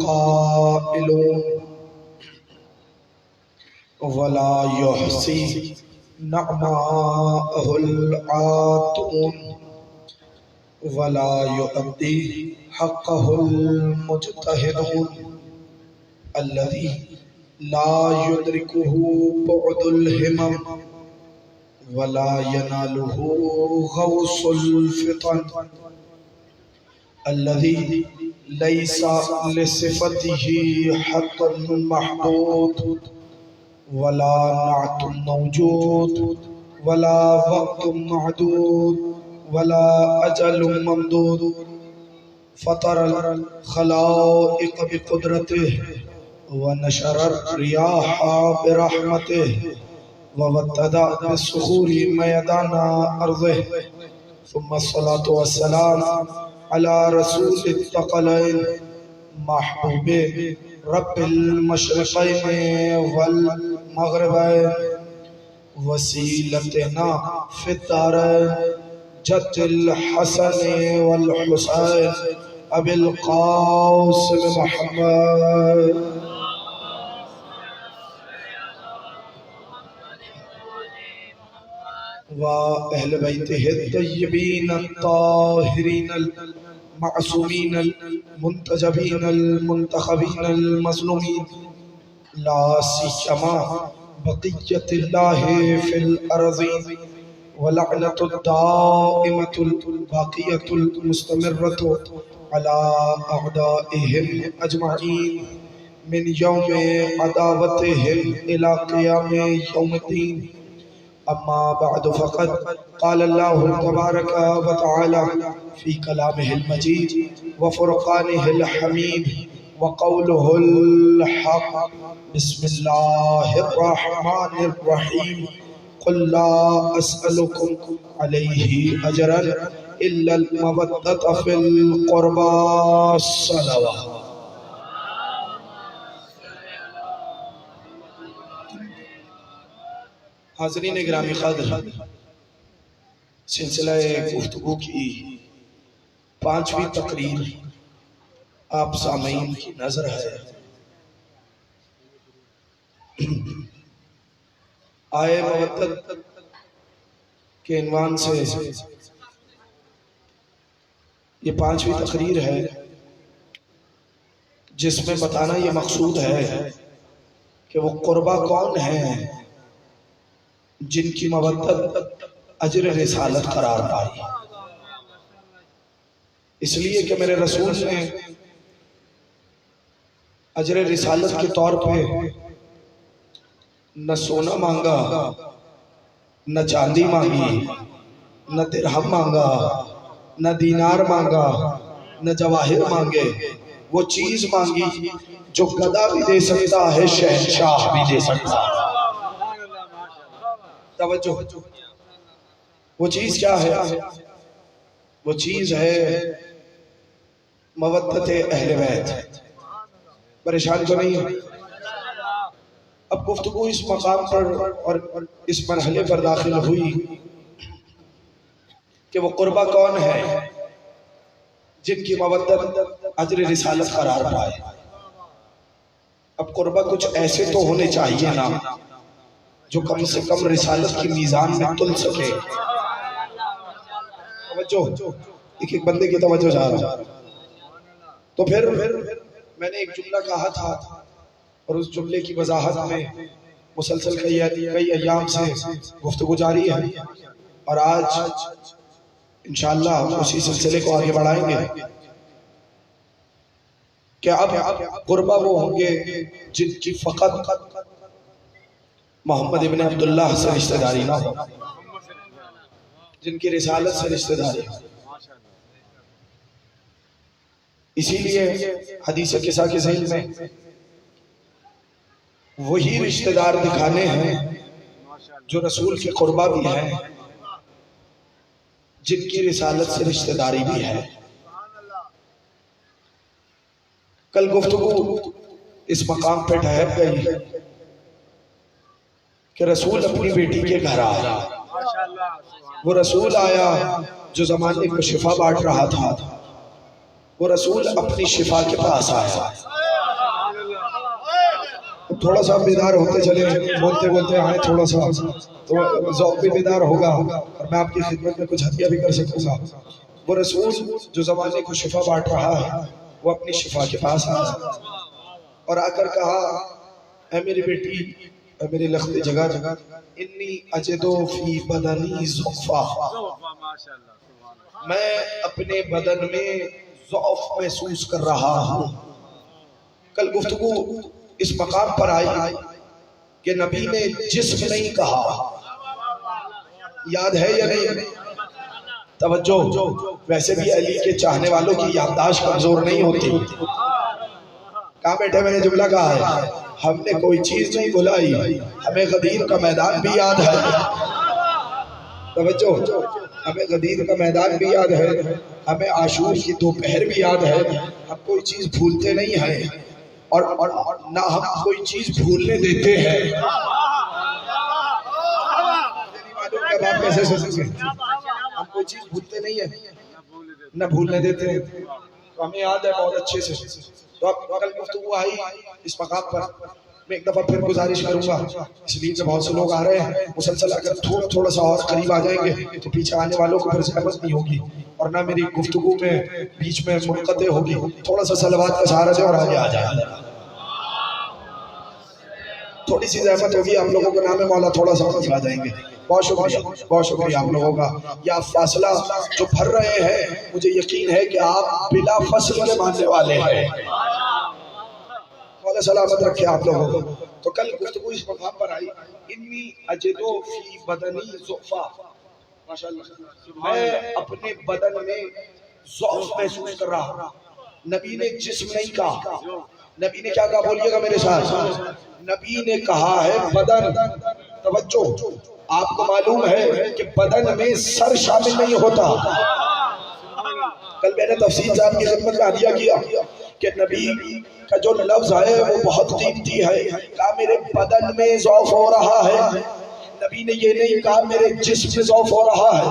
القائلون ولا يحصي نعماءه العاتون ولا يؤدي حقه المجتهدون الذي لا يدركه بعد الهمم ولا يناله غوص الفطن الذي ليس لصفته حد محدود ولا نعت موجود ولا وقت معدود ولا أجل ممدود فطر الخلائق بقدرته ونشر الرياح برحمته ووتد بالصخور ميدان أرضه ثم الصلاة والسلام على رسول الثقلين محبوب رب المشرقين والمغربين وسيلتنا في الدارين جد الحسن والحسين أبي القاسم محمد وأهل بيته الطيبين الطاهرين المعصومين المنتجبين المنتخبين المظلومين لا سيما بقية الله في الأرضين ولعنة الدائمة الباقية المستمرة على أعدائهم أجمعين من يوم عداوتهم إلى قيام يوم الدين أما بعد فقد قال الله تبارك وتعالى في كلامه المجيد وفرقانه الحميد وقوله الحق بسم الله الرحمن الرحيم قل لا أسألكم عليه أجرا إلا المودة في القربى الصلوات. حاضرین گرامی قدر، سلسلہ گفتگو کی 5ویں تقریر آپ سامعین کی نظر ہے۔ آئے مودت کے عنوان سے یہ 5ویں تقریر ہے، جس میں بتانا یہ مقصود ہے کہ وہ قربہ کون ہیں جن کی مودت اجر رسالت قرار پائی، اس لیے کہ میرے رسول نے اجر رسالت کے طور پہ نہ سونا مانگا، نہ چاندی مانگی، نہ درہم مانگا، نہ دینار مانگا، نہ جواہر مانگے، وہ چیز مانگی جو گدھا بھی دے سکتا ہے، شہنشاہ بھی دے سکتا ہے۔ توجہ، وہ چیز کیا ہے؟ وہ چیز ہے مودت اہل بیت۔ پریشان تو نہیں ہے؟ اب گفتگو اس مقام پر اور اس مرحلے پر داخل ہوئی کہ وہ قربہ کون ہے جن کی مودت اجر رسالت قرار پائے۔ اب قربہ کچھ ایسے تو ہونے چاہیے نا جو کم سے کم رسالت کی میزان میں تل سکے۔ توجہ، ایک ایک بندے کی توجہ جا رہا۔ تو پھر میں نے ایک جملہ کہا تھا اور اس جملے کی وضاحت میں مسلسل کئی ایام سے گفتگو جاری ہے، اور آج انشاءاللہ اسی سلسلے کو آگے بڑھائیں گے کہ اب قربہ وہ ہوں گے جن کی فقط محمد ابن عبداللہ سے رشتہ داری نہ ہو، جن کی رسالت سے رشتہ داری ہو۔ اسی لیے حدیث قصہ کے ذیل میں وہی رشتہ دار دکھانے ہیں جو رسول کے قربہ بھی ہیں، جن کی رسالت سے رشتہ داری بھی ہے۔ کل گفتگو اس مقام پہ ٹھہر گئی کہ رسول اپنی بیٹی کے گھر آیا۔ وہ رسول آیا جو زمانے کو شفا بانٹ رہا تھا، وہ رسول اپنی شفا کے پاس آیا۔ تھوڑا سا بیدار ہوتے چلے، بولتے بولتے آئے تھوڑا سا تو ذوق بھی بیدار ہوگا اور میں آپ کی خدمت میں کچھ ہدیہ بھی کر سکوں گا۔ وہ رسول جو زمانے کو شفا بانٹ رہا ہے وہ اپنی شفا کے پاس آیا اور آ کر کہا اے میری بیٹی، اے میری لخت جگہ جگہ، انی اجدو فی بدنی ضعفا، میں اپنے بدن میں ضعف محسوس کر رہا ہوں۔ کل گفتگو اس مقام پر آئی کہ نبی نے جسم نہیں کہا، یاد ہے یا نہیں؟ توجہ، ویسے بھی علی کے چاہنے والوں کی یادداشت کمزور نہیں ہوتی۔ کہاں بیٹھے میں نے جملہ کہا ہے، ہم نے کوئی چیز نہیں بھلائی، ہمیں غدیر کا میدان بھی یاد ہے۔ توجہ، ہمیں غدیر کا میدان بھی یاد ہے، ہمیں عاشور کی دوپہر بھی یاد ہے، ہم کوئی چیز بھولتے نہیں ہیں اور نہ ہم کوئی چیز بھولنے دیتے ہیں۔ آپ کیسے سوچیں گے؟ ہم کوئی چیز بھولتے نہیں ہیں نہ بھولنے دیتے ہیں، تو ہمیں یاد ہے بہت اچھے سے۔ تو اب کل گفتگو آئی اس مقام پر، میں ایک دفعہ پھر گزارش کروں گا، اس لیے کہ بہت سے لوگ آ رہے ہیں، مسلسل اگر تھوڑا سا اور قریب آ جائیں گے تو پیچھے آنے والوں کو پھر زحمت نہیں ہوگی اور نہ میری گفتگو میں بیچ میں منقطع ہوگی۔ تھوڑا سا صلوات کا سہارا دے اور آگے آ جائے، تھوڑی سی زحمت ہوگی آپ لوگوں کا، نام ہے مولا، تھوڑا سا قریب آ جائیں گے۔ بہت شکریہ، بہت شکریہ آپ لوگوں کا۔ یا فاصلہ جو بھر رہے ہیں، مجھے یقین ہے کہ آپ بلا فصل کے ماننے والے ہیں۔ مولا سلامت رکھے آپ لوگوں کو۔ تو کل گفتگو اس مقام پر آئی، انی اجدو فی بدنی ضعفا، ماشاءاللہ، میں اپنے بدن میں ضعف محسوس کر رہا ہوں۔ نبی نے جسم نہیں کہا، نبی نے کیا کہا؟ بولیے گا میرے ساتھ، نبی نے کہا ہے بدن۔ توجہ، آپ کو معلوم ہے کہ بدن میں سر شامل نہیں ہوتا۔ کل میں نے تفصیل صاحب کی خدمت میں عطیہ کیا کہ نبی کا جو لفظ ہے وہ بہت قیمتی ہے۔ کہا میرے بدن میں ضعف ہو رہا ہے، نبی نے یہ نہیں کہا میرے جسم میں ضعف ہو رہا ہے۔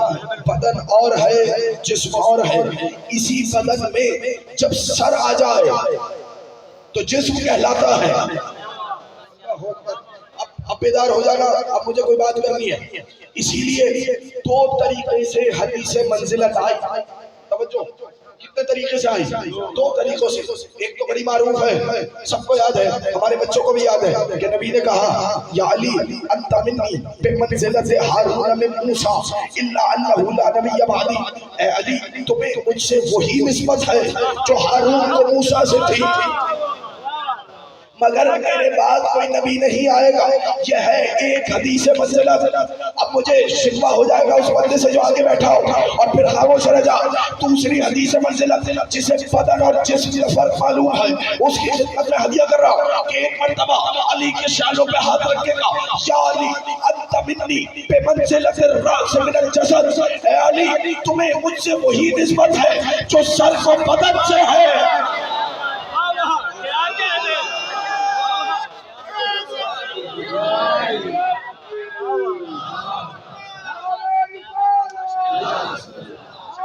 بدن اور ہے، جسم اور ہے، اسی بدن میں جب سر آ جائے تو جسم کہلاتا ہے۔ اب بیدار ہو جانا، اب مجھے کوئی بات کرنی ہے۔ اسی لیے دو طریقے سے حدیث منزلت آئی۔ توجہ، کتنے طریقے سے آئی؟ دو طریقوں سے۔ ایک تو بڑی معروف ہے، سب کو یاد ہے، ہمارے بچوں کو بھی یاد ہے کہ نبی نے کہا یا علی انت منی بمنزلت ہارون من موسیٰ الا انہ لا نبی بعدی، اے علی تمہیں مجھ سے وہی نسبت ہے جو ہارون کو موسیٰ سے تھی، مگر میرے بعد کوئی نبی نہیں آئے گا۔ یہ ہے ایک حدیث منزلت۔ اب مجھے شکوہ ہو جائے گا اس بندے سے جو آگے بیٹھا ہو اور پھر خاموش رہ جا۔ دوسری حدیث منزلت جسے بدن اور جسم کا فرق معلوم ہے، اس کی خدمت میں ہدیہ کر رہا ہوں کہ ایک مرتبہ علی کے شانوں پہ ہاتھ رکھے گا، یا علی انت منی بمنزلت الراس من الجسد، اے علی تمہیں مجھ سے وہی نسبت ہے جو سر کو بدن سے ہے۔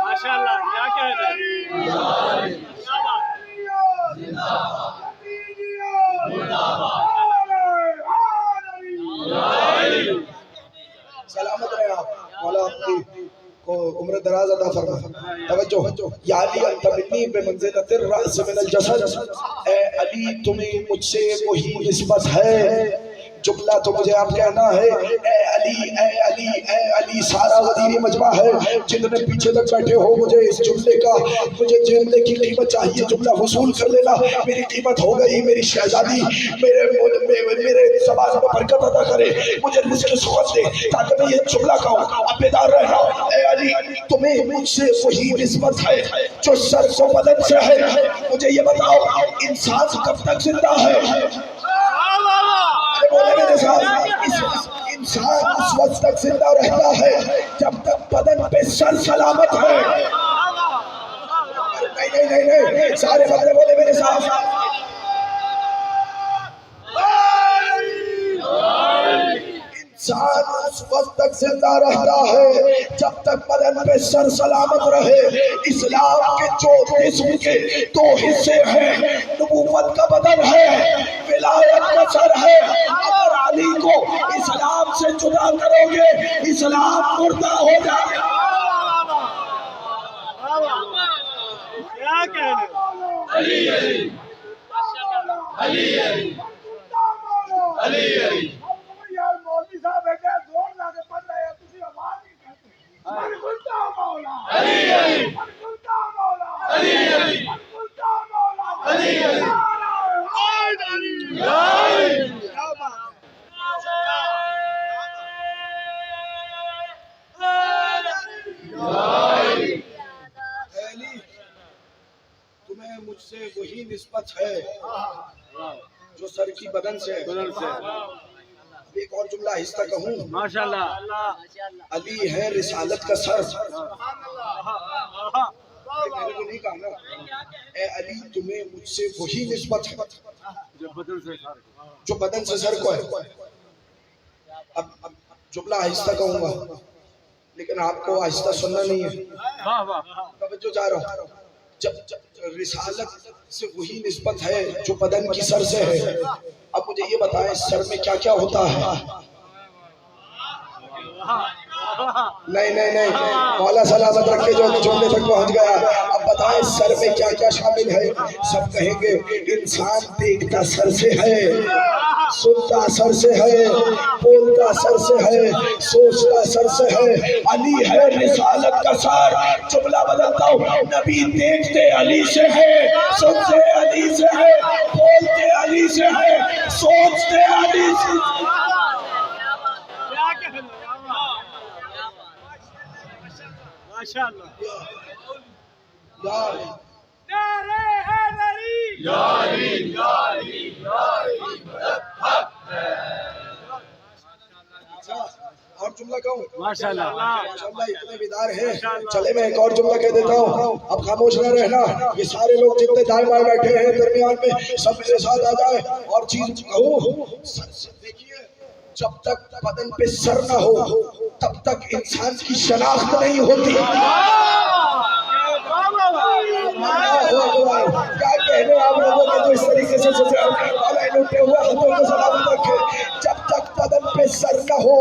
ماشاءاللہ، کیا کہہ رہے سلامت رہے آپ، مولا آپ کی کو عمر دراز عطا فرمائے۔ توجہ، یا علی انت منی بمنزلت الراس من الجسد، اے علی تمہیں مجھ سے وہی نسبت ہے۔ جملہ تو مجھے آپ کہنا ہے اے علی اے علی اے علی۔ سارا غدیری مجمع ہے، جتنے پیچھے تک بیٹھے ہو، مجھے اس جملے کا، مجھے جملے کی قیمت چاہیے، جملہ وصول کر لینا۔ میری قیمت ہو گئی، میری شہزادی میرے زبان میں برکت عطا کرے، مجھے رزق سوچ دے تاکہ میں یہ جملہ کہوں۔ اب بیدار رہنا، اے علی تمہیں مجھ سے وہی نسبت ہے جو سر کو بدن سے ہے۔ مجھے یہ بتاؤ انسان کب تک زندہ ہے؟ انسان اس وقت تک زندہ رہتا ہے جب تک بدن پہ سر سلامت ہے۔ نہیں، سارے بندے بولے میرے ساتھ، انسان اس وقت تک زندہ رہتا ہے جب تک بدن پہ سر سلامت رہے۔ اسلام کے جو جسم کے دو حصے ہیں، نبوت کا بدن ہے، ولایت کا سر ہے۔ کرو گے اسلام مردہ ہو جائے گا۔ کیا کہنے علی علی علی علی علی علی مولوی صاحب ہے کہ زور لا کے پڑھ رہے ہیں تسی آواز نہیں کرتے من گلتا مولا علی علی من گلتا مولا علی علی من گلتا مولا علی علی علی تمہیں مجھ سے وہی نسبت ہے جو سر کی بدن سے ہے۔ ایک اور جملہ آہستہ کہوں، ماشاءاللہ علی ہے رسالت کا سر۔ میں نے تو نہیں کہا نا، اے علی تمہیں مجھ سے وہی نسبت ہے جو بدن سے سر کو ہے۔ اب جملہ آہستہ کہوں گا لیکن آپ کو آہستہ سننا نہیں ہے، توجہ چاہ رہا ہوں۔ جب رسالت سے وہی نسبت ہے جو بدن کی سر سے ہے، اب مجھے یہ بتائیں سر میں کیا کیا ہوتا ہے؟ نہیں مولا سلامت رکھے جو جملے تک پہنچ گیا۔ اب بتائیں سر میں کیا کیا شامل ہے؟ سب کہیں گے انسان دیکھتا سر سے ہے، سنتا سر سے ہے، بولتا سر سے ہے، سوچتا سر سے ہے۔ علی ہے رسالت کا سر۔ جملہ بدلتا ہوں، نبی دیکھتے علی سے ہے، سنتے علی سے ہے، بولتے علی سے ہے، سوچتے علی سے ہے۔ کیا کہنے ماشاءاللہ نعرہ حیدری یا علی یا علی یا علی حق ہے۔ اور جملہ کہوں؟ ماشاءاللہ ماشاءاللہ اتنے بیدار ہیں، چلے میں ایک اور جملہ کہہ دیتا ہوں، اب خاموش نہ رہنا۔ یہ سارے لوگ جتنے دائیں بائیں بیٹھے ہیں درمیان میں سب میرے ساتھ آ جائے اور چیز کہوں۔ دیکھیے جب تک بدن پہ سر نہ ہو تب تک انسان کی شناخت نہیں ہوتی۔ کیا کہنے آپ لوگوں کے جو اس طریقے سے سوچے والا لوٹے ہوئے ہاتھوں کو سلامت رکھے۔ جب تک بدن پہ سر نہ ہو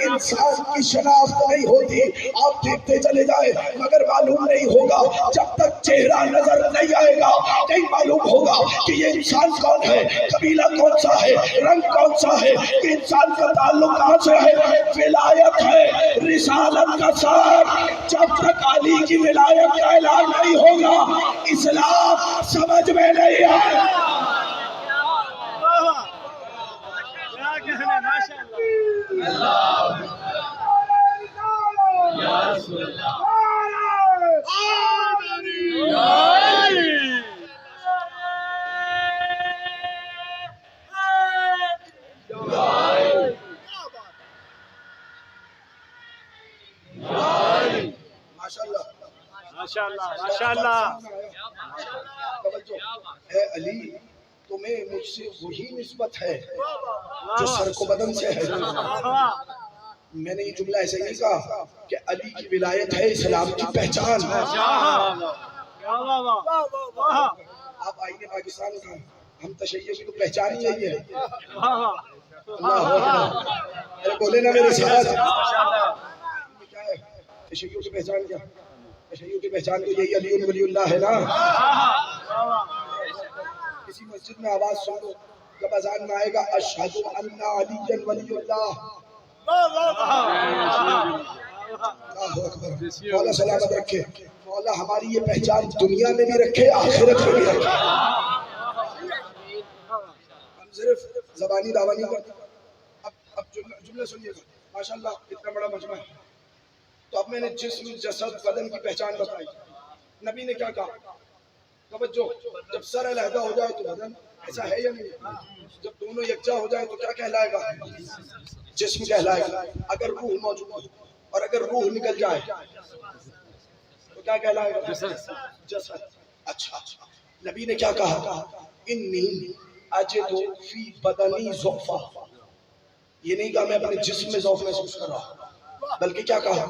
انسان کی شناخت نہیں ہوتی۔ آپ دیکھتے چلے جائیں مگر معلوم نہیں ہوگا جب تک چہرہ نظر نہیں آئے گا نہیں معلوم ہوگا کہ یہ انسان کون ہے، قبیلہ کون سا ہے، رنگ کون سا ہے، کہ انسان کا تعلق کہاں سے ہے۔ ولایت ہے رسالت کا سر۔ جب تک علی کی ولایت کا اعلان نہیں ہوگا اسلام سمجھ میں نہیں آئے۔ کیا کہنے ماشاءاللہ یا رسول اللہ ماشاءاللہ ماشاءاللہ توجہ، اے علی تمہیں مجھ سے وہی نسبت ہے جو سر کو بدن سے ہے۔ میں نے یہ جملہ ایسے نہیں کہا کہ علی کی ولایت ہے اسلام کی پہچان۔ آپ آئیے پاکستان کا، ہم تشیع کی تو پہچان ہی یہی ہے۔ اللہ اکبر، ارے بولے نا میرے ساتھ، کیا ہے تشیع کی پہچان؟ کیا تشیع کی پہچان تو یہی علی ولی اللہ ہے نا۔ کسی مسجد میں آواز سن لو جب اذان میں آئے گا اشہد ان علی ولی اللہ، اللہ اکبر۔ مولا سلامت رکھے، مولا ہماری یہ پہچان دنیا میں بھی رکھے آخرت میں بھی رکھے۔ ہم صرف زبانی دعویٰ نہیں کرتے۔ اب جملے سنیے گا، ماشاءاللہ اتنا بڑا مجمع ہے۔ تو اب میں نے جسم جسد بدن کی پہچان بتائی، نبی نے کیا کہا؟ توجہ، جب سر علیحدہ ہو جائے تو بدن ایسا ہے یا نہیں؟ جب دونوں یکجا ہو جائے تو کیا کہلائے گا؟ جسم کہلائے گا۔ اگر روح موجود ہو اور اگر روح نکل جائے تو کیا کہلائے گا؟ جسد۔ اچھا نبی نے کیا کہا؟ انی اجد فی بدنی ضعفا، یہ نہیں کہا میں اپنے جسم میں ضعف محسوس کر رہا ہوں، بلکہ کیا کہا؟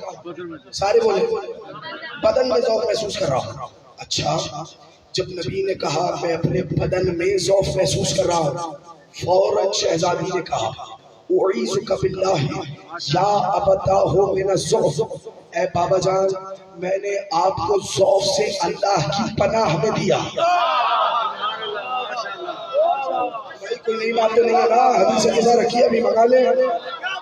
سارے بولے بدن میں ضعف محسوس کر رہا ہوں۔ اچھا جب نبی نے کہا میں اپنے بدن میں ضعف محسوس کر رہا ہوں، فوراً شہزادی نے کہا اعیذک باللہ یا ابتاہ من الضعف، اے بابا جان میں نے آپ کو ضعف سے اللہ کی پناہ میں دیا۔ بھائی کوئی نئی بات تو نہیں ہے نا، حدیث کیسا رکھی ہے ابھی منگا لیں،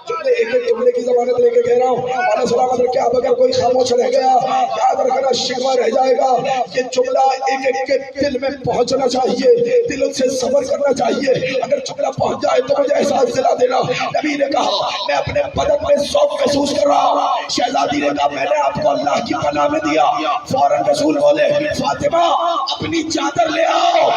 جملے ایک ایک جملے کی ضمانت لے کے کہہ رہا ہوں۔ اللہ سلامت رکھے، اب اگر کوئی خاموش رہ گیا یاد رکھنا شکوہ رہ جائے گا۔ یہ جملہ ایک ایک کے دل میں پہنچنا چاہیے، دل سے صبر کرنا چاہیے۔ اگر جملہ پہنچ جائے تو مجھے احساس دلا دینا۔ نبی نے کہا میں اپنے بدن میں ذوق محسوس کر رہا ہوں۔ شہزادی نے کہا میں نے آپ کو اللہ کی پناہ میں دیا۔ فوراً رسول بولے فاطمہ اپنی چادر لے آؤ۔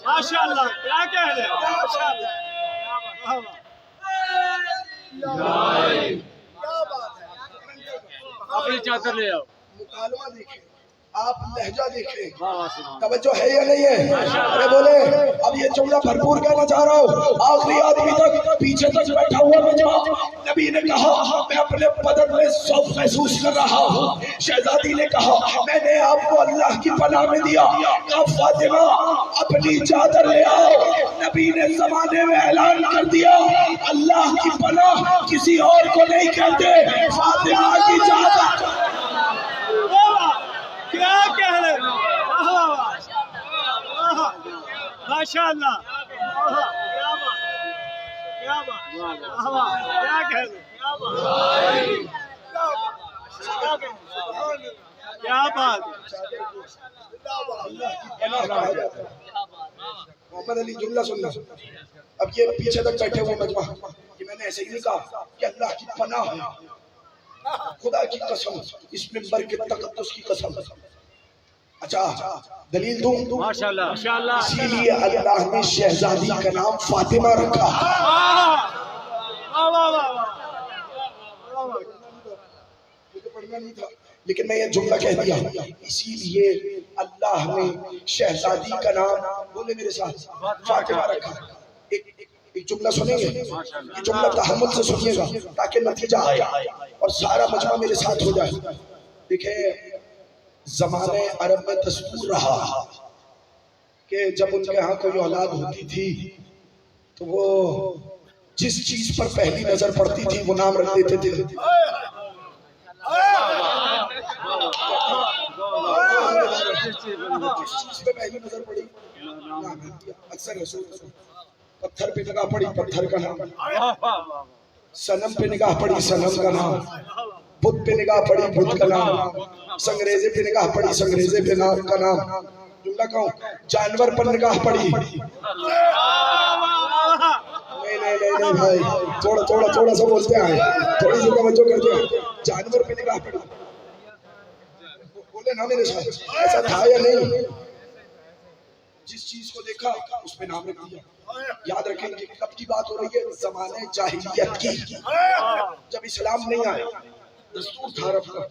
ماشاءاللہ کیا کہہ رہے ہیں، ماشاءاللہ اپنی چادر لے آؤ۔ مکالمہ دیکھیں، آپ لہجہ دیکھیں، توجہ ہے یا نہیں ہے؟ ارے بولے اب یہ جملہ بھرپور کہنا چاہ رہا ہوں۔ آخری آدمی تک پیچھے تک بیٹھا ہوا مجمع، نبی نے کہا میں اپنے بدن میں ذوق محسوس کر رہا ہوں۔ شہزادی نے کہا میں نے آپ کو اللہ کی پناہ میں دیا۔ کہا فاطمہ اپنی چادر لے آؤ۔ نبی نے زمانے میں اعلان کر دیا اللہ کی پناہ کسی اور کو نہیں کہتے، فاطمہ کی چادر۔ کیا کہہ رہے ہیں، ماشاءاللہ کیا بات کیا کہہ رہے ہیں، کیا بات۔ محمد علی جملہ سننا، اب یہ پیچھے تک بیٹھے ہوئے مجمع کہ میں نے ایسے ہی نہیں کہا کہ اللہ کی پناہ ہے، خدا کی قسم اس منبر کے تقدس کی قسم۔ اچھا دلیل دوں؟ ماشاءاللہ ماشاءاللہ، اسی لیے اللہ نے شہزادی کا نام فاطمہ رکھا۔ مجھے پڑھنا نہیں تھا لیکن میں یہ جملہ کہہ دیا، اسی لیے اللہ نے شہزادی کا نام بولے میرے ساتھ فاطمہ رکھا۔ ایک جملہ سنیں گے، یہ جملہ تحمل سے سنیے گا تاکہ نتیجہ آئے اور سارا مجمع میرے ساتھ ہو جائے۔ دیکھیں زمانے عرب میں دستور رہا کہ جب ان کے ہاں کوئی اولاد ہوتی تھی تو وہ جس چیز پر پہلی نظر پڑتی تھی وہ نام رکھ دیتے تھے۔ جس چیز پہ پہلی نظر پڑی اکثر پتھر پہ نگاہ پڑی پتھر کا نام، صنم پہ نگاہ پڑی صنم کا نام، بت پہ نگاہ پڑی بت کا نام، سنگریزے پہ نگاہ پڑی سنگریزے پہ نام کا نام۔ جملہ کہوں جانور پر نگاہ پڑی، نہیں بھائی تھوڑا سا بولتے ہیں، تھوڑی سی توجہ کرتے ہیں۔ جانور پہ نگاہ پڑی، بولے نا میرے ساتھ ایسا تھا یا نہیں؟ جس چیز کو دیکھا اس پہ نام رکھ دیا۔ یاد رکھیں کہ کب کی بات ہو رہی ہے؟ زمانے جاہلیت کی، جب اسلام نہیں آیا، دستور تھا رب کا،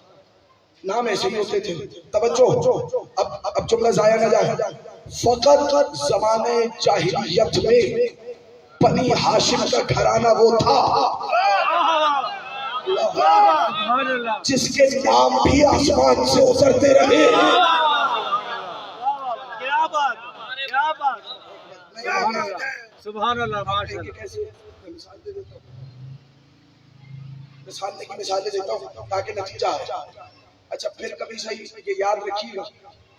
نام ایسے ہی ہوتے تھے۔ توجہ اب جملہ ضائع نہ جائے۔ فقط زمانے جاہلیت میں بنی ہاشم کا گھرانہ وہ تھا جس کے نام بھی آسمان سے اترتے رہے۔ کیا بات کیا بات، سبحان اللہ ماشاءاللہ۔ مثال دے دیتا ہوں تاکہ نتیجہ آئے۔ اچھا پھر کبھی صحیح یہ یاد رکھیے گا،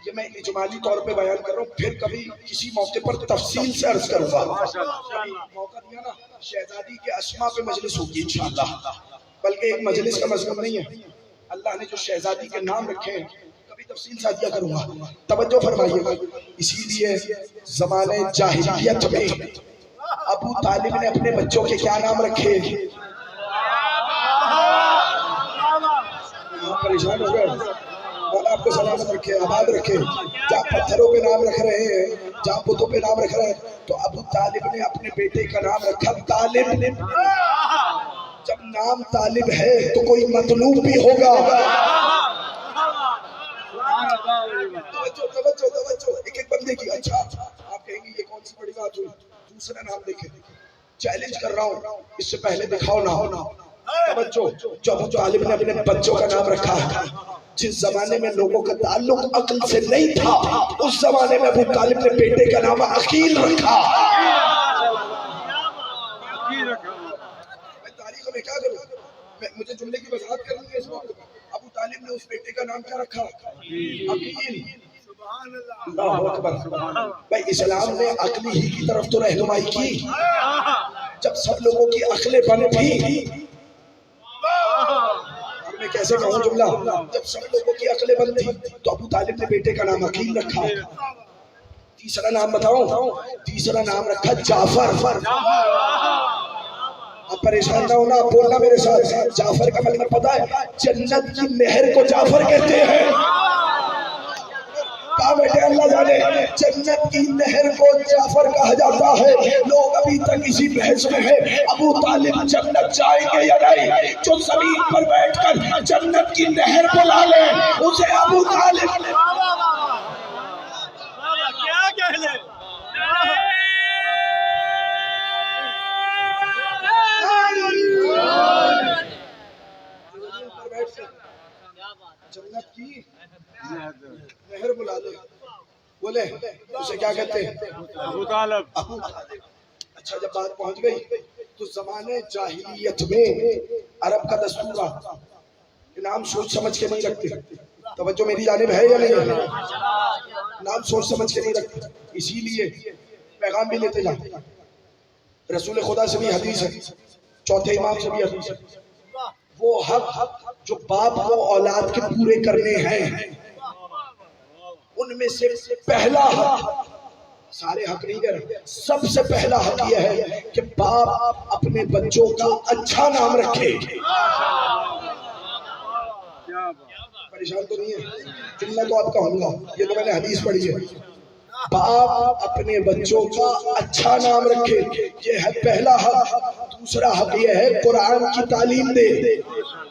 یہ میں اجمالی طور پہ بیان کر رہا ہوں، پھر کبھی کسی موقع پر تفصیل سے عرض کروں گا۔ موقع دیا نا شہزادی کے اسما پہ مجلس ہوگی انشاءاللہ، بلکہ ایک مجلس کا مضمون نہیں ہے، اللہ نے جو شہزادی کے نام رکھے ہیں کبھی تفصیل سے عطیہ کروں گا، توجہ فرمائیے گا۔ اسی لیے زمانے جاہلیت میں ابو طالب نے اپنے بچوں کے کیا نام رکھے؟ پریشان ہو گئے، مولا آپ کو سلامت رکھے، آباد رکھے۔ جہاں پتھروں پہ نام رکھ رہے ہیں، جہاں بتوں پہ نام رکھ رہے ہیں، تو ابو طالب نے اپنے بیٹے کا نام رکھا طالب۔ جب نام طالب ہے تو کوئی مطلوب بھی ہوگا۔ توجہ ایک ایک بندے کی۔ اچھا آپ کہیں گے یہ کون سی بڑی بات ہوئی؟ دوسرا نام دیکھیں، چیلنج کر رہا ہوں، اس سے پہلے دکھاؤ نہ توجہ، جو ابو طالب نے اپنے بچوں کا نام رکھا ہے، جس زمانے میں لوگوں کا تعلق عقل سے نہیں تھا، اس زمانے میں ابو طالب نے بیٹے کا نام عقیل رکھا۔ میں تاریخ میں کیا کروں، مجھے جملے کی وضاحت کرنی ہے اس وقت۔ ابو طالب نے اس بیٹے کا نام کیا رکھا؟ عقیل۔ اللہ اکبر۔ بھائی اسلام نے عقلی ہی کی طرف تو رہنمائی کی، جب سب لوگوں کی عقلیں بند تھی، میں کیسے کہوں جملہ، جب سب لوگوں کی عقلیں بند تھی تو ابو طالب نے بیٹے کا نام عقیل رکھا۔ تیسرا نام بتاؤں؟ تیسرا نام رکھا جعفر۔ اب پریشان نہ ہونا، بولنا میرے ساتھ۔ جعفر کا مطلب پتا ہے؟ جنت کی نہر کو جعفر کہتے ہیں۔ کہا بیٹے اللہ جانے، جنت کی نہر کو جعفر کہا جاتا ہے۔ لوگ ابھی تک اسی بحث میں ہیں ابو طالب جنت جائیں گے یا نہیں۔ جو زمین پر بیٹھ کر جنت کی نہر بلا لے اسے ابو طالب۔ کیا کہہ لے، جنت کی نہر بلا لے، بولے اسے کیا کہتے ہیں؟ ابو طالب۔ اچھا جب بات پہنچ گئی تو زمانے جاہلیت میں عرب کا دستور تھا کہ نام سوچ سمجھ کے نہیں رکھتے۔ توجہ میری جانب ہے یا نہیں ہے؟ نام سوچ سمجھ کے نہیں رکھتے، اسی لیے پیغام بھی لیتے جاتے۔ رسول خدا سے بھی حدیث ہے، چوتھے امام سے بھی حدیث ہے، وہ حق جو باپ کو اولاد کے پورے کرنے ہیں ان میں سے پہلا حق، سارے حق نہیں کہہ رہے، سب سے پہلا حق یہ ہے کہ باپ اپنے بچوں کا اچھا نام رکھے۔ پریشان تو نہیں ہے؟ جملہ تو آپ کا ہوں گا، یہ تو میں نے حدیث پڑھی ہے۔ باپ اپنے بچوں کا اچھا نام رکھے، یہ ہے پہلا حق۔ دوسرا حق یہ ہے قرآن کی تعلیم دے۔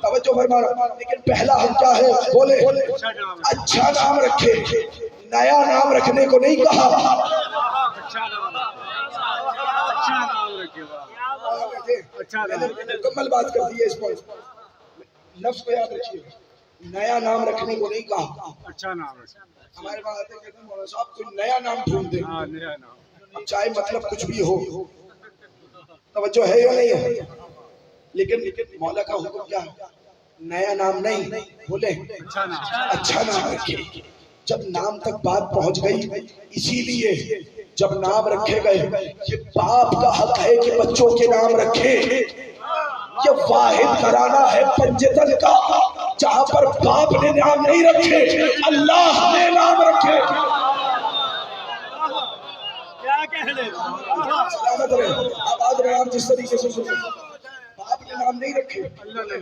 توجہ فرمانا، لیکن پہلا حق کیا ہے؟ بولے اچھا نام رکھے، نیا نام رکھنے کو نہیں کہا۔ میں نے مکمل بات کر دی ہے اس پر، لفظ کو یاد رکھیے، نیا نام رکھنے کو نہیں کہا۔ اچھا نام رکھے۔ ہمارے پاس آتے کہتے ہیں مولانا صاحب کوئی نیا نام ڈھونڈ دے، ہاں نیا نام، چاہے مطلب کچھ بھی ہو۔ توجہ ہے یا نہیں ہے؟ لیکن مولا کا حکم کیا ہے؟ نیا نام نہیں، بولے اچھا نام، اچھا نام رکھے۔ جب نام تک بات پہنچ گئی، اسی لیے جب نام رکھے گئے، یہ باپ کا حق ہے کہ بچوں کے نام رکھے۔ یہ واحد گھرانہ ہے پنجتن کا جہاں پر باپ نے نام نہیں رکھے، اللہ نے نام رکھے۔ کیا کہہ لے، سلامت رہے، آباد رہے آپ جس طریقے سے سنیں۔ باپ نے نام نہیں رکھے، اللہ نے،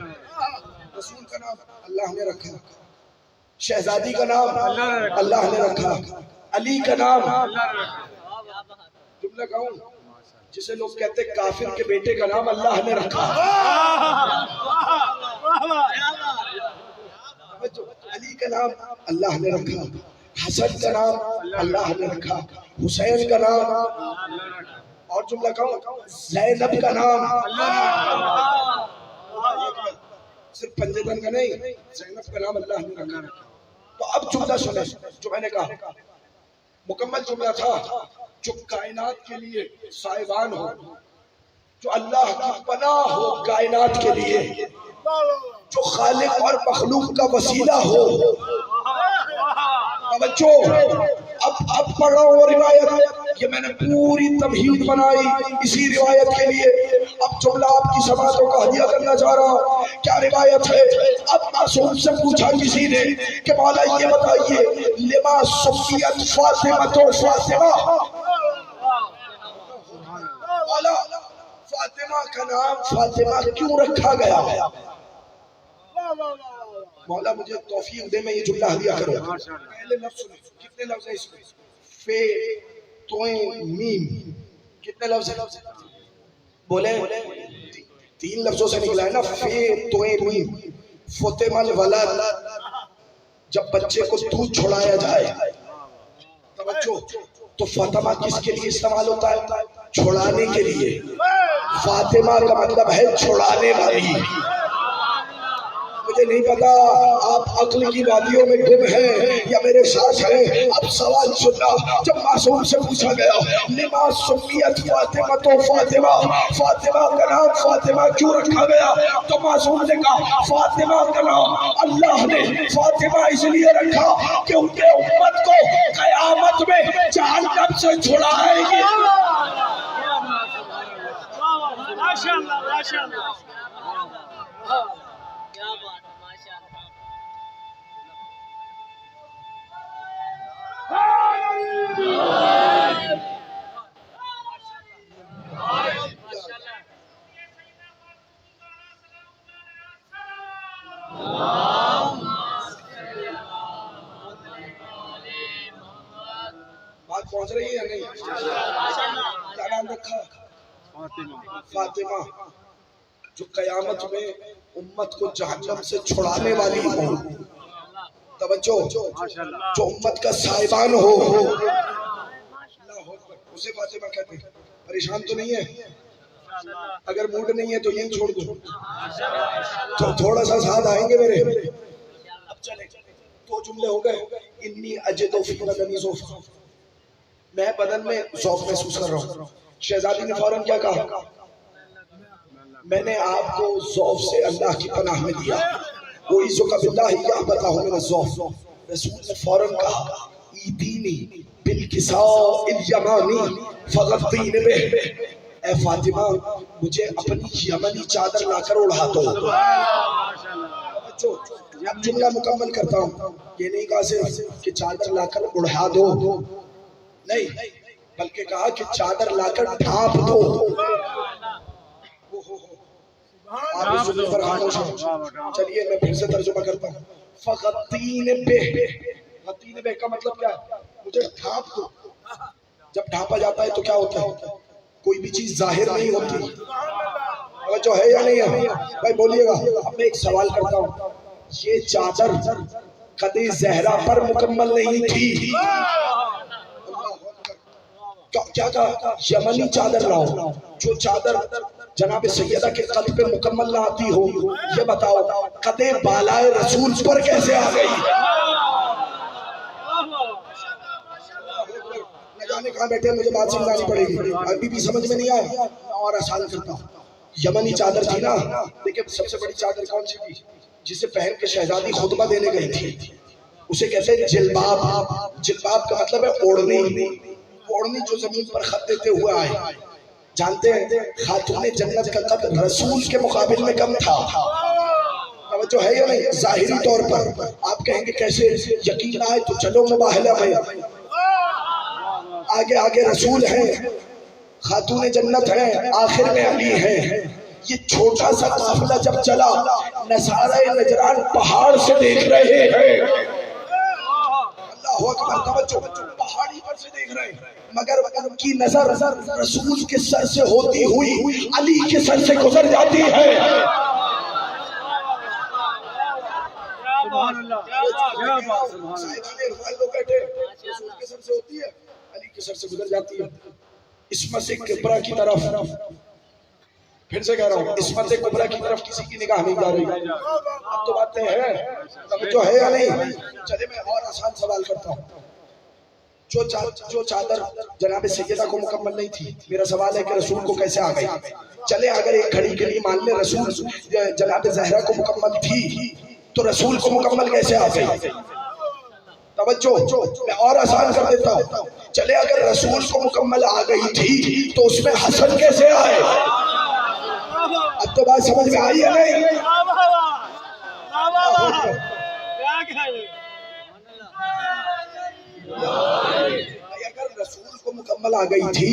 رسول کا نام اللہ نے رکھا، شہزادی کا نام اللہ نے رکھا، علی کا نام اللہ نے رکھا۔ جملہ کہوں جسے لوگ کہتے کافر کے بیٹے کا نام اللہ نے رکھا۔ علی کا نام اللہ نے رکھا، حسن کا نام اللہ نے رکھا، حسین کا نام، اور جملہ کہوں زینب کا نام صرف پنجتن کا نہیں، زینب کا نام اللہ نے رکھا۔ تو اب جملہ سنیں جو میں نے کہا، مکمل جملہ تھا، جو کائنات کے لیے سائبان ہو، جو اللہ کی پناہ ہو کائنات کے لیے، جو خالق اور مخلوق کا وسیلہ ہو۔ توجہ، اب پڑھ رہا ہوں روایت، یہ میں نے پوری تمہید بنائی اسی روایت کے لیے۔ اب جملہ آپ کی سماعتوں کا ہدیہ کرنا چاہ رہا ہوں۔ کیا روایت ہے؟ اب معصوم سے پوچھا کسی نے کہ مولا یہ بتائیے، لما سمیت فاطمہ فاطمہ، مولا فاطمہ کا نام فاطمہ کیوں رکھا گیا؟ مولا مجھے توفیق دے میں یہ جملہ ہدیہ کروں۔ پہلے لفظ سنیں، کتنے لفظ ہیں اس میں؟ فے توئیں میم، کتنے لفظ ہیں؟ بولے تین لفظوں سے نکلا ہے نا، فے توئیں میم۔ فاطمہ الولد، جب بچے کو دودھ چھڑایا جائے، توجہ، تو فاطمہ کس کے لیے استعمال ہوتا ہے؟ چھڑانے کے لیے۔ فاطمہ کا مطلب ہے چھڑانے والی. مجھے نہیں پتا آپ عقل کی وادیوں میں گم ہیں یا میرے ساتھ ہیں. اب سوال سننا. جب معصوم سے پوچھا گیا لما سمیت فاطمہ تو فاطمہ، فاطمہ کا نام فاطمہ کیوں رکھا گیا، تو معصوم نے کہا فاطمہ کا نام اللہ نے فاطمہ اس لیے رکھا کہ ان کے امت کو قیامت میں جہنم سے چھڑائے گی. ماشاء اللہ ماشاء اللہ. کیا بات ہے، ماشاء اللہ. بات پہنچ رہی ہے یا نہیں؟ کیا نام رکھا؟ فاطمہ، جو قیامت میں امت کو جہنم سے چھڑانے والی ہو. توجہ، جو امت کا صاحبان ہو اسے فاطمہ کہتے ہیں. پریشان تو نہیں ہے؟ اگر موڈ نہیں ہے تو یہی چھوڑ دو. تو تھوڑا سا ساتھ آئیں گے میرے. اب چلیں، دو جملے ہو گئے. انی اجدو فی بدنی ذوفا، میں بدن میں ذوف محسوس کر رہا ہوں. شہزادی نے فوراً کیا کہا؟ میں نے آپ کو ذوف سے اللہ کی پناہ میں دیا. وَإِذُكَ بِاللَّهِ يَعْبَتَهُ مِنَ الذَّوْفِ. رسول نے فوراً کہا ایدینی بالکساء الیمانی فغطین بہ. اے فاطمہ مجھے اپنی یمنی چادر لا کر اڑا دو. اب جملہ مکمل کرتا ہوں. یہ نہیں کہا صرف کہ چادر لا کر اڑا دو، نہیں، بلکہ کہا کہ چادر لا کر ڈھانپ دو. آپ اس جملے پر خاموش ہیں. چلیے میں پھر سے ترجمہ کرتا ہوں. فغطین بہ، غطین بہ کا مطلب کیا ہے؟ مجھے ڈھانپ دو. جب ڈھانپا جاتا ہے تو کیا ہوتا ہے؟ کوئی بھی چیز ظاہر نہیں ہوتی. جو ہے یا نہیں ہے بھائی بولیے گا. اب میں ایک سوال کرتا ہوں. یہ چادر قد زہرا پر مکمل نہیں تھی. کیا کہا؟ یمنی چادر لاؤ. جو چادر جناب سیدہ کے قد پہ مکمل نہ آتی ہو، یہ بتاؤ قد بالائے رسول پر کیسے آ گئی؟ نہ جانے کہاں بیٹھے، مجھے بات سمجھانی پڑے گی. ابھی بھی سمجھ میں نہیں آیا اور آسان کرتا ہوں. یمنی چادر تھی نا. دیکھیں سب سے بڑی چادر کون سی تھی جسے پہن کے شہزادی خطبہ دینے گئی تھی؟ اسے کہتے ہیں جلباب. جلباب کا مطلب ہے اوڑھنی. اوڑھنی جو زمین پر خط دیتے ہوئے آئے. جانتے ہیں خاتون جنت کا قد رسول کے مقابل میں کم تھا. توجہ ہے یا نہیں؟ ظاہری طور پر آپ کہیں گے کیسے؟ یقین آئے تو چلو مباہلہ میں. آگے آگے رسول ہیں، خاتون جنت ہیں، آخر میں علی ہیں. یہ چھوٹا سا قافلہ جب چلا، نصارہ نجران پہاڑ سے دیکھ رہے ہیں. اللہ اکبر. توجہ، پہاڑی پر سے دیکھ رہے ہیں، مگر ان کی نظر رسول کے سر سے ہوتی ہوئی علی کے سر سے گزر جاتی ہے. رسول کے سر سے ہوتی ہے، علی کے سر سے گزر جاتی ہے. عصمت کبریٰ کی طرف، پھر سے کہہ رہا ہوں، عصمت کبریٰ کی طرف کسی کی نگاہ نہیں جا رہی. اب تو باتیں ہیں، توجہ ہے یا نہیں؟ چلے میں اور آسان سوال کرتا ہوں. جو چادر جناب سیدہ کو مکمل نہیں تھی، میرا سوال ہے کہ رسول کو کیسے آ گئی؟ چلے اگر ایک گھڑی کے لیے مان لیں رسول جناب زہرا کو مکمل تھی، تو رسول کو مکمل کیسے آ گئی؟ توجہ، میں اور آسان کر دیتا ہوں. چلے اگر رسول کو مکمل آ گئی تھی تو اس میں حسن کیسے آئے؟ اب تو بات سمجھ میں آئی ہے نہیں؟ اگر رسول کو مکمل آ گئی تھی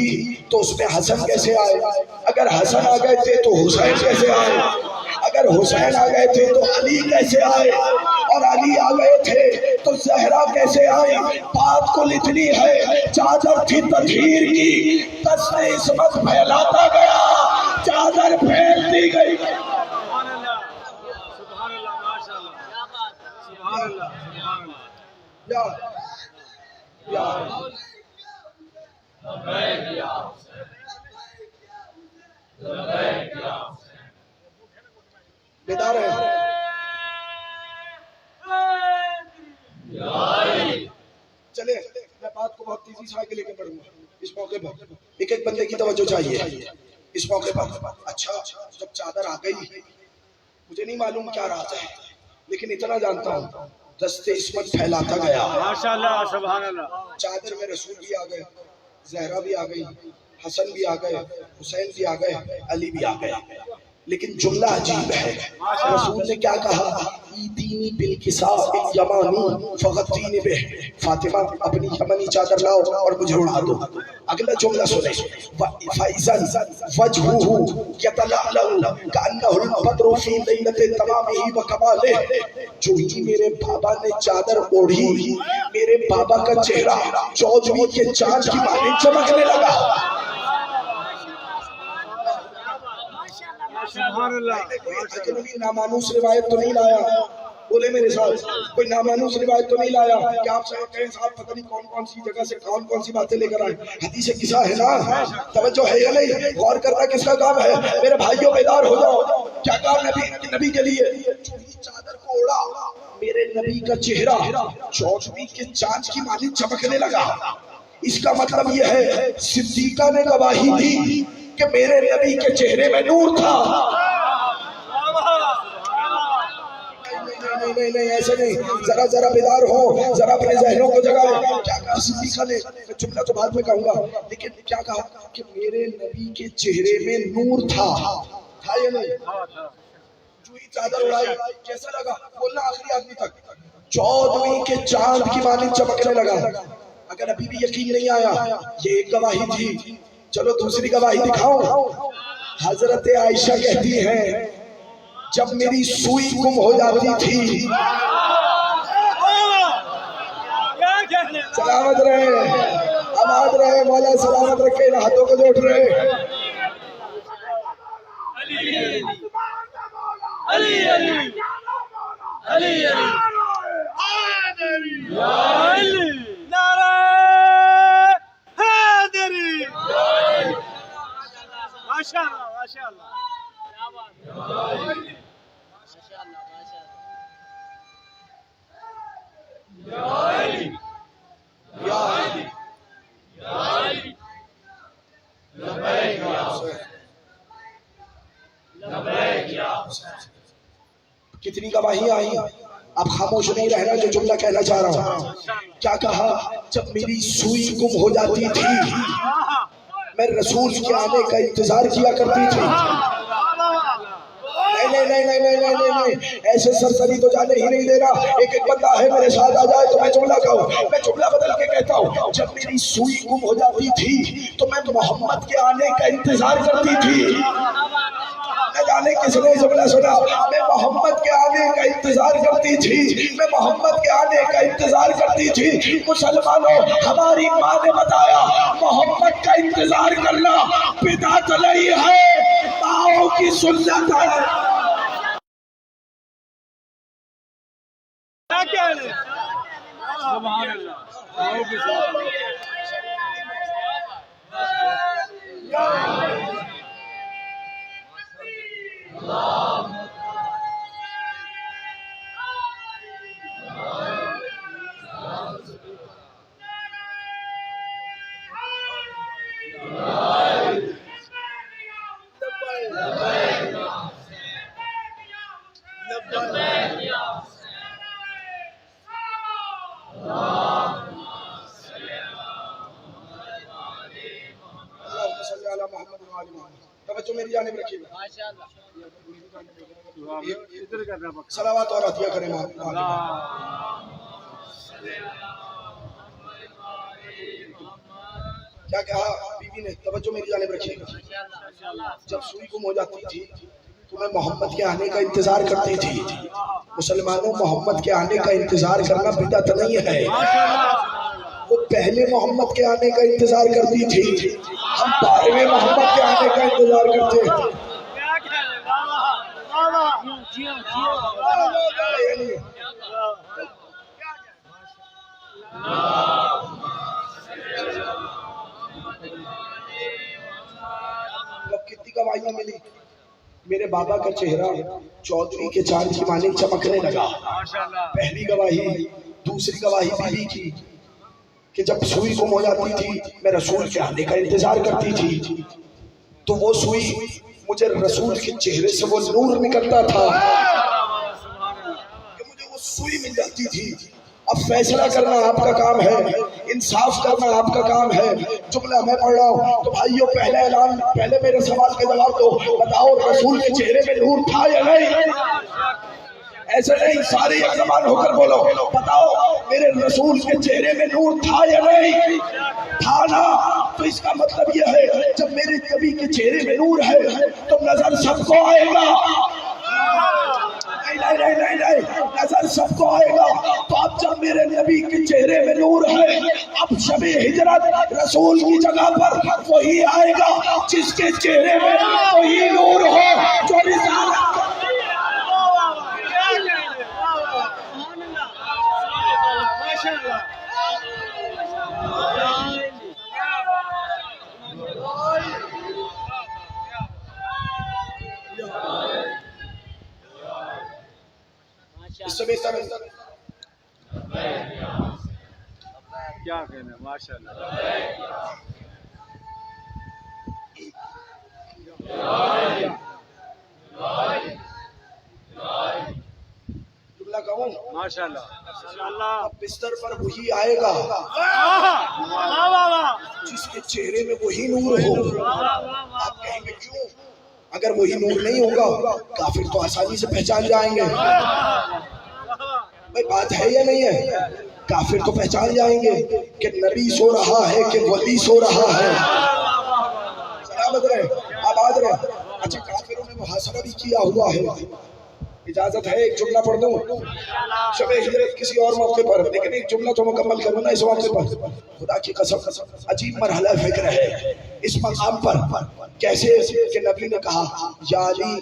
تو اس میں حسن کیسے آئے؟ اگر حسن آ گئے تھے تو حسین کیسے آئے؟ اگر حسین آ گئے تھے تو علی کیسے آئے؟ اور علی آ گئے تھے تو زہرا کیسے آئی؟ بات کو اتنی ہے، چادر تھی تطہیر کی، دست عصمت پھیلاتا گیا، چادر پھیل دی گئی. سبحان اللہ، سبحان اللہ، ماشاء اللہ، سبحان اللہ، سبحان اللہ. یا بیدار ہے؟ چلے میں بات کو بہت تیزی سے آگے لے کے بڑھوں گا. اس موقع پر ایک ایک بندے کی توجہ چاہیے. اس موقع پر اچھا جب چادر آ گئی، مجھے نہیں معلوم کیا راز ہے، لیکن اتنا جانتا ہوں دستے عصمت پھیلاتا گیا. ماشاءاللہ سبحان اللہ. چادر میں رسول بھی آ گئے، زہرا بھی آ گئی، حسن بھی آ گئے، حسین بھی آ گئے، علی بھی آ گئے. لیکن جملہ عجیب ہے. رسول نے کیا کہا؟ ایتینی بالکساء الیمانی فغطینی بہ. فاطمہ اپنی یمنی چادر لاؤ اور مجھے اڑا دو. اگلا جملہ سنیں، فَإِذًا وَجْهُهُ يَتَلَأْلَأُ كَأَنَّهُ الْبَدْرُ فِي لَيْلَةِ تَمَامِهِ وَكَمَالِهِ. جو ہی میرے بابا نے چادر اوڑھی، میرے بابا کا چہرہ 14ویں کے چاند کی مانند چمکنے لگا. سبحان اللہ. کوئی نامانوس روایت تو نہیں لایا؟ بولے میرے ساتھ، کوئی نامانوس روایت تو نہیں لایا کہ آپ صاحب کہیں صاحب پتہ نہیں کون کون سی جگہ سے کون سی باتیں لے کر آئے. حدیث قصہ ہے نا، توجہ ہے یا نہیں؟ غور کرنا کس کا کام ہے؟ میرے بھائیوں بیدار ہو جاؤ. کیا کام نبی کے لیے؟ چادر کو اوڑا، میرے نبی کا چہرہ 14ویں کے چاند کی مانند چمکنے لگا. اس کا مطلب یہ ہے صدیقہ نے گواہی دی کہ میرے نبی کے چہرے میں نور تھا. نہیں ایسے نہیں، ذرا بیدار ہو، ذرا اپنے ذہنوں کو جگائے. کیا کہا صدیقہ نے؟ جملہ تو بعد میں کہوں گا، لیکن کیا کہا کہ میرے نبی کے چہرے میں نور تھا یا نہیں؟ جو ہی چادر اڑائی کیسا لگا؟ بولنا آخری آدمی تک. 14ویں کے چاند کی مانند چمکنے لگا. اگر ابھی بھی یقین نہیں آیا، یہ ایک گواہی تھی. چلو دوسری گواہی دکھاؤں. حضرت عائشہ کہتی ہیں جب میری سوئی گم ہو جاتی تھی، سلامت رہے آباد رہے مولا سلامت رکھے، ہاتھوں کو جوڑ رہے. ماشاءاللہ ماشاءاللہ. کتنی گواہیاں آئی، اب خاموش نہیں رہنا. جو جملہ کہنا چاہ رہا ہوں، کیا کہا؟ جب میری سوئی گم ہو جاتی تھی میں رسول کے آنے کا انتظار کیا کرتی تھی. نہیں ایسے سرسری تو جانے ہی نہیں دے رہا. ایک بندہ ہے میرے ساتھ آ جائے تو میں جملہ کہوں. میں جملہ بدل کے کہتا ہوں، جب میری سوئی گم ہو جاتی تھی تو میں محمد کے آنے کا انتظار کرتی تھی. نہ جانے کس نے جملہ سنا. میں محمد کے آنے کا انتظار کرتی تھی، میں محمد کے آنے کا انتظار کرتی تھی. مسلمانوں، ہماری ماں نے بتایا محمد کا انتظار کرنا بدعت نہیں ہے، ماؤں کی سنت ہے. سبحان اللہ. توجہ میری جانب رکھیے گا. ادھر کرنا پڑتا. صلوات اور عطیہ کریں. کیا کہا بی بی نے؟ توجہ میری جانب رکھیے گا. جب سوئی گم ہو جاتی تھی تو میں محمد کے آنے کا انتظار کرتی تھی. مسلمانوں، محمد کے آنے کا انتظار کرنا بدعت نہیں ہے. وہ پہلے محمد کے آنے کا انتظار کرتی تھی، ہم 12ویں محمد کے آنے کا انتظار کرتے ہیں. کتنی گواہیاں ملی. میرے بابا کا چہرہ چودھری کے چاند کی مانند چمکنے لگا. پہلی گواہی. دوسری گواہی بیوی کی کہ جب سوئی گم ہو جاتی تھی میں رسول کے آنے کا انتظار کرتی تھی تو وہ سوئی مجھے رسول کے چہرے سے وہ نور نکلتا تھا کہ مجھے وہ سوئی مل جاتی تھی. اب فیصلہ کرنا آپ کا کام ہے, انصاف کرنا آپ کا کام ہے. جملہ میں پڑھ رہا ہوں تو بھائیو پہلا اعلان, پہلے میرے سوال کے جواب دو. بتاؤ رسول کے چہرے میں نور تھا یا نہیں؟ ایسے نہیں, سارے ایک زبان ہو کر بولو. بتاؤ میرے رسول کے چہرے میں نور تھا یا نہیں؟ تھا نا. تو اس کا مطلب یہ ہے جب میرے نبی کے چہرے میں نور ہے تو نظر سب کو آئے گا. نہیں, نظر سب کو آئے گا. تو اب جب میرے نبی کے چہرے میں نور ہے, اب شب ہجرت رسول کی جگہ پر وہی آئے گا جس کے چہرے میں وہی نور ہو جو رسالت. کیا کہنا ہے, ماشاء اللہ. جملہ کہوں ماشاء اللہ. اب بستر پر وہی آئے گا جس کے چہرے میں وہی نور ہو. آپ کہیں گے کیوں؟ اگر وہی نور نہیں ہوگا کافر تو آسانی سے پہچان جائیں گے. بھائی بات ہے یا نہیں ہے؟ کافر تو پہچان جائیں گے کہ نبی سو رہا ہے کہ ولی سو رہا ہے. سلامت رہے, آباد رہے. اچھا کافروں نے محاصرہ بھی کیا ہوا ہے. اجازت ہے ایک جملہ پڑھ دوں شب ہجرت کسی اور موقع پر, لیکن ایک جملہ تو مکمل کروں نا اس موقع پر. خدا کی قسم عجیب مرحلہ فکر ہے اس مقام پر. کیسے کہ نبی نے کہا یا علی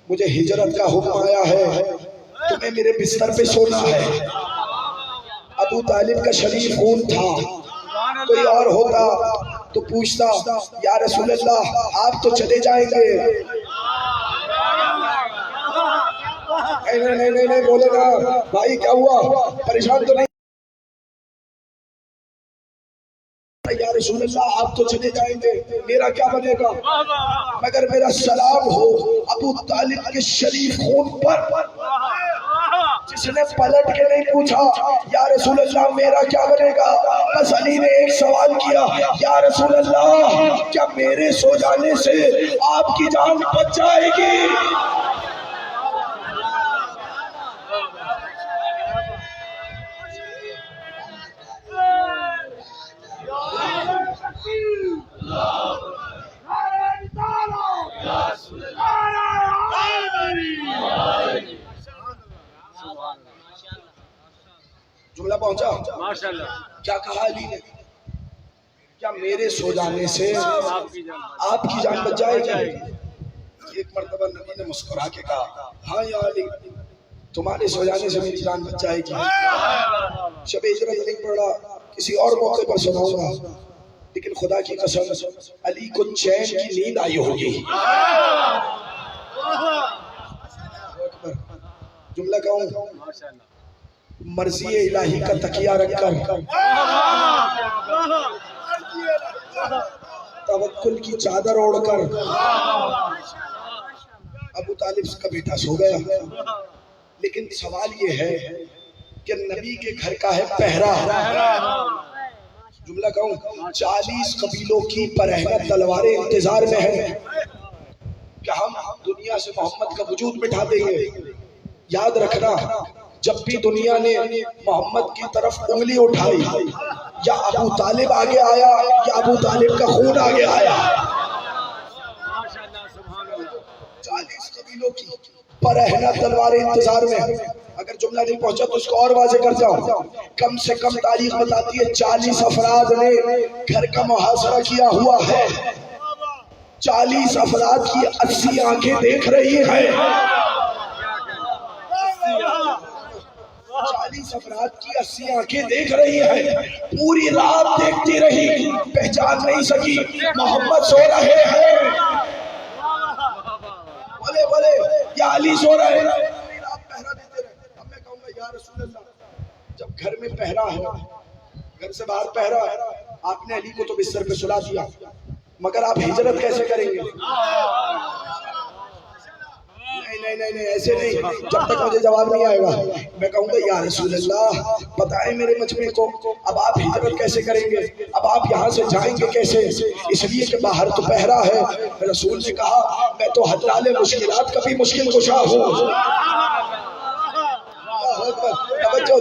مجھے ہجرت کا حکم آیا ہے, تمہیں میرے بستر پہ سونا ہے. ابو طالب کا شریف خون تھا, کوئی اور ہوتا تو پوچھتا یا رسول اللہ آپ تو چلے جائیں گے. نہیں بولے گا بھائی کیا ہوا, پریشان تو نہیں. یا رسول اللہ آپ تو چلے جائیں گے, میرا کیا بنے گا؟ مگر میرا سلام ہو ابو طالب کے شریف خون پر. جس نے پلٹ کے نہیں پوچھا یا رسول اللہ میرا کیا بنے گا, بس علی نے ایک سوال کیا یا رسول اللہ کیا میرے سو جانے سے آپ کی جان بچ جائے گی؟ جملہ پہنچا ماشاءاللہ. کیا کہا علی نے؟ کیا میرے سو جانے سے آپ کی جان بچ جائے گی؟ ایک مرتبہ نبی نے مسکرا کے کہا ہاں یا علی تمہارے سو جانے سے میری جان بچ جائے گی. شب ہجرت نہیں پڑھا, کسی اور موقع پر سناؤں گا, لیکن خدا کی قسم علی کو چین کی نیند آئی ہوگی. جملہ کہوں مرضی الہی کا تکیہ رکھ کر توکل کی چادر اوڑھ کر ابو طالب کا بیٹا سو گیا. لیکن سوال یہ ہے کہ نبی کے گھر کا ہے پہرا. جملہ کہوں 40 قبیلوں کی پرہنہ تلواریں انتظار میں ہیں کہ ہم دنیا سے محمد کا وجود مٹا دیں گے. یاد رکھنا جب بھی دنیا نے محمد کی طرف انگلی اٹھائی یا ابو طالب آگے آیا یا ابو طالب کا خون آگے آیا. 40 قبیلوں کی پرہنہ تلواریں انتظار میں. اگر جملہ نہیں پہنچا تو اس کو اور واضح کر جاؤں. کم سے کم تاریخ بتاتی ہے 40 افراد نے گھر کا محاصرہ کیا ہوا ہے. 40 افراد کی 80 آنکھیں دیکھ رہی ہیں. 40 افراد کی 80 آنکھیں دیکھ رہی ہیں. پوری رات دیکھتی رہی, پہچان نہیں سکی محمد سو رہے ہیں. علی سو رہے ہیں آپ پہرا دیتے رہے. اب میں کہوں گا یا رسول اللہ جب گھر میں پہرا ہے گھر سے باہر پہرا ہے آپ نے علی کو تو بستر پہ سلا دیا مگر آپ ہجرت کیسے کریں گے؟ نہیں نہیں نہیں ایسے نہیں جب تک مجھے جواب نہیں آئے گا میں کہوں گا یا رسول اللہ بتائیں میرے مجمع کو اب آپ ہجرت کیسے کریں گے اب آپ یہاں سے جائیں گے کیسے اس لیے کہ باہر تو پہرا ہے رسول نے کہا میں تو حلال مشکلات کا بھی مشکل کشا ہوں توجہ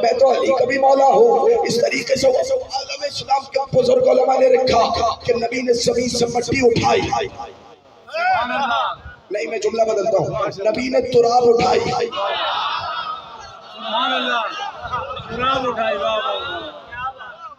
میں تو علی کا بھی مولا ہوں اس طریقے سے عالم اسلام کے بزرگ علماء نے رکھا کہ نبی نے زمین سے مٹی اٹھائی نہیں میں جملہ بدلتا ہوں نبی نے تراب اٹھائی سبحان اللہ تراب اٹھائی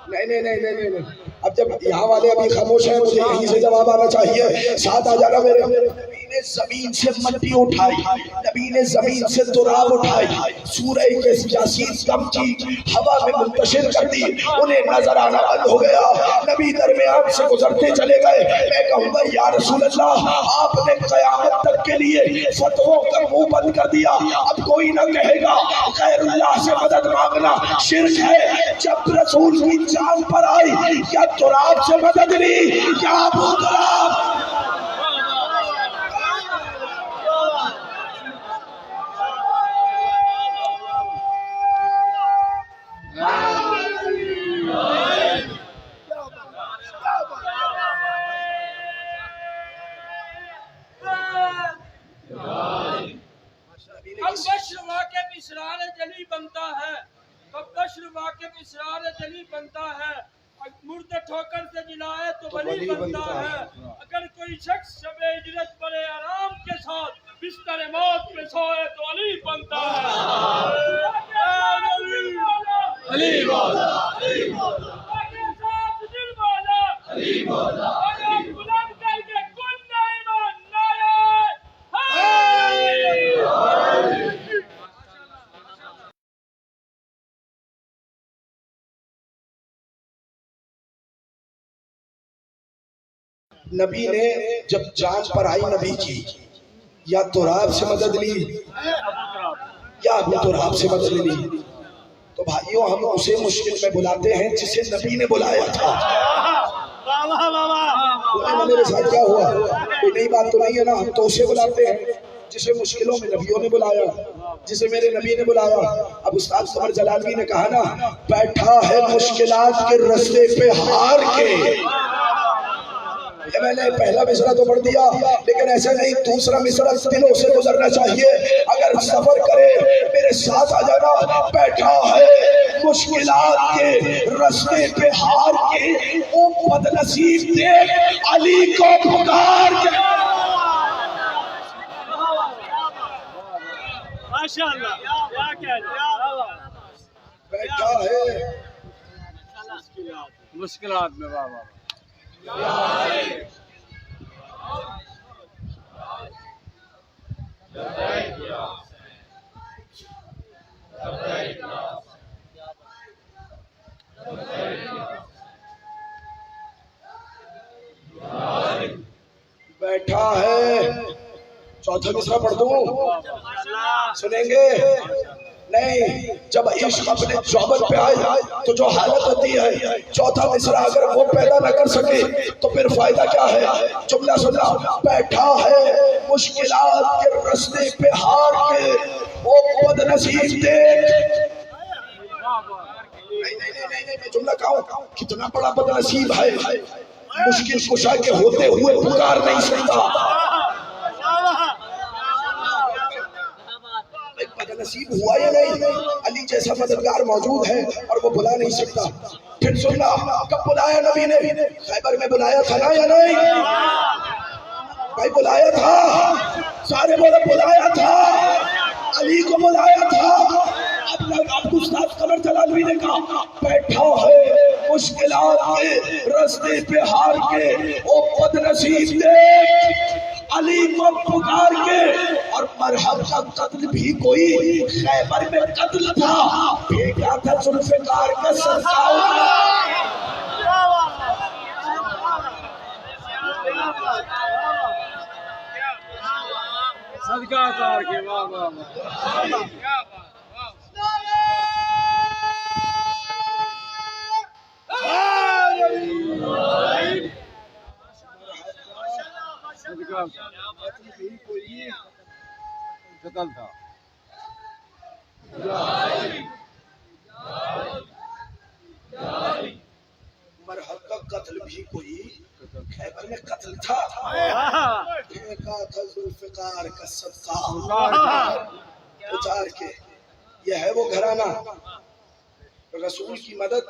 نہیں اب جب یہاں والے ابھی خاموش ہیں مجھے یہیں سے جواب آنا چاہیے ساتھ آ جانا میرے نبی نے زمین سے مٹی اٹھائی نبی نے زمین سے تراب اٹھائی سورہ کے یاسین کم کی ہوا میں منتشر کر دی انہیں نظر آنا بند ہو گیا نبی درمیان سے گزرتے چلے گئے میں کہوں گا یا رسول اللہ آپ نے قیامت تک کے لیے فتووں کا منہ بند کر دیا اب کوئی نہ کہے گا غیر اللہ سے مدد مانگنا شرک ہے جب رسول کی جان پر آئی کیا تراب سے مدد لی کیا ابو تراب اب بشر واقع اسرار جلی بنتا ہے اب بشر واقع اسرار جلی بنتا ہے مردہ ٹھوکر سے جلائے تو ولی بنتا ہے اگر کوئی شخص شب ہجرت بڑے آرام کے ساتھ بستر موت پہ سوئے تو علی بنتا ہے علی مولا علی مولا علی مولا نبی نے جب جان پر آئی نبی کی یا تراب سے مدد لی یا ابو تراب سے مدد لی تو بھائیوں ہم اسے مشکل میں بلاتے ہیں جسے نبی نے بلایا تھا میرے ساتھ کیا ہوا کوئی نئی بات تو نہیں ہے نا ہم تو اسے بلاتے ہیں جسے مشکلوں میں نبیوں نے بلایا جسے میرے نبی نے بلایا اب استاد قمر جلالوی نے کہا نا بیٹھا ہے مشکلات کے رستے پہ ہار کے میں نے پہلا مصرع تو پڑھ دیا لیکن ایسا نہیں دوسرا مصرع دلوں سے گزرنا چاہیے اگر سفر کرے میرے ساتھ آ جانا بیٹھا ہے مشکلات کے رستے پہ ہار کے وہ بد نصیب دیکھ علی کو پکار کے ماشاءاللہ بیٹھا ہے مشکلات میں بابا بیٹھا ہے چوتھا مصرع پڑھ دوں سنیں گے نہیں جب عشق اپنے جوبن پہ آئے تو جو حالت ہوتی ہے چوتھا مصرع اگر وہ پیدا نہ کر سکے تو پھر فائدہ کیا ہے جملہ سننا بیٹھا ہے مشکلات کے رستے پہ ہار کے وہ بد نصیب دیکھ نہیں جملہ کہوں کتنا بڑا بد نصیب ہے مشکل کشا کے ہوتے ہوئے پکار نہیں سکتا بد نصیب ہوا یا نہیں علی جیسا مددگار موجود ہے اور وہ بلا نہیں سکتا پھر سننا کب بلایا نبی نے خیبر میں بلایا تھا نا یا نہیں بھائی بلایا تھا سارے بولے بلایا تھا علی کو بلایا تھا اب استاد قمر جلالوی نے کہا بیٹھا ہے مشکلات کے رستے پہ ہار کے وہ بد نصیب دیکھ علی کو پکار کے اور مرحب کا قتل بھی کوئی خیبر میں قتل تھا بھیجا تھا ذوالفقار کا سرکار صدقہ اتار کے واہ واہ واہ کیا بات واہ صدقہ قتل تھا مرحب کا قتل بھی کوئی خیبر میں قتل تھا پھینکا تھا ذوالفقار کا صدقہ اتار کے. یہ ہے وہ گھرانہ رسول کی مدد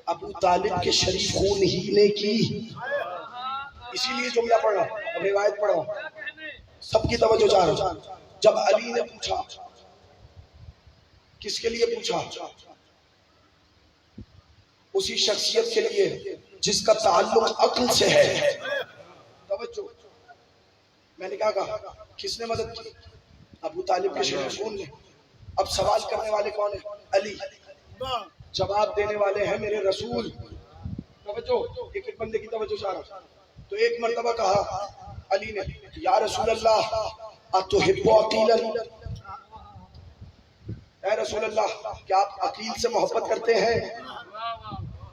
ابو طالب کے شریف خون ہی نے کی. اسی لیے جملہ پڑھ رہا ہوں, اب روایت پڑھ رہا ہوں, سب کی توجہ چاہ رہا ہوں. جب علی نے پوچھا, کس کے لیے پوچھا؟ اسی شخصیت کے لیے جس کا تعلق عقل سے ہے. توجہ, میں نے کیا کہا, کس نے مدد کی؟ ابو طالب کے شریف خون نے. اب سوال کرنے والے کون ہیں؟ علی. جواب دینے والے ہیں میرے رسول. توجہ, ایک ایک بندے کی توجہ چاہ رہا ہوں. تو ایک مرتبہ کہا علی نے, یا رسول اللہ اتحب عقیلا, اے رسول اللہ کیا آپ عقیل سے محبت کرتے ہیں؟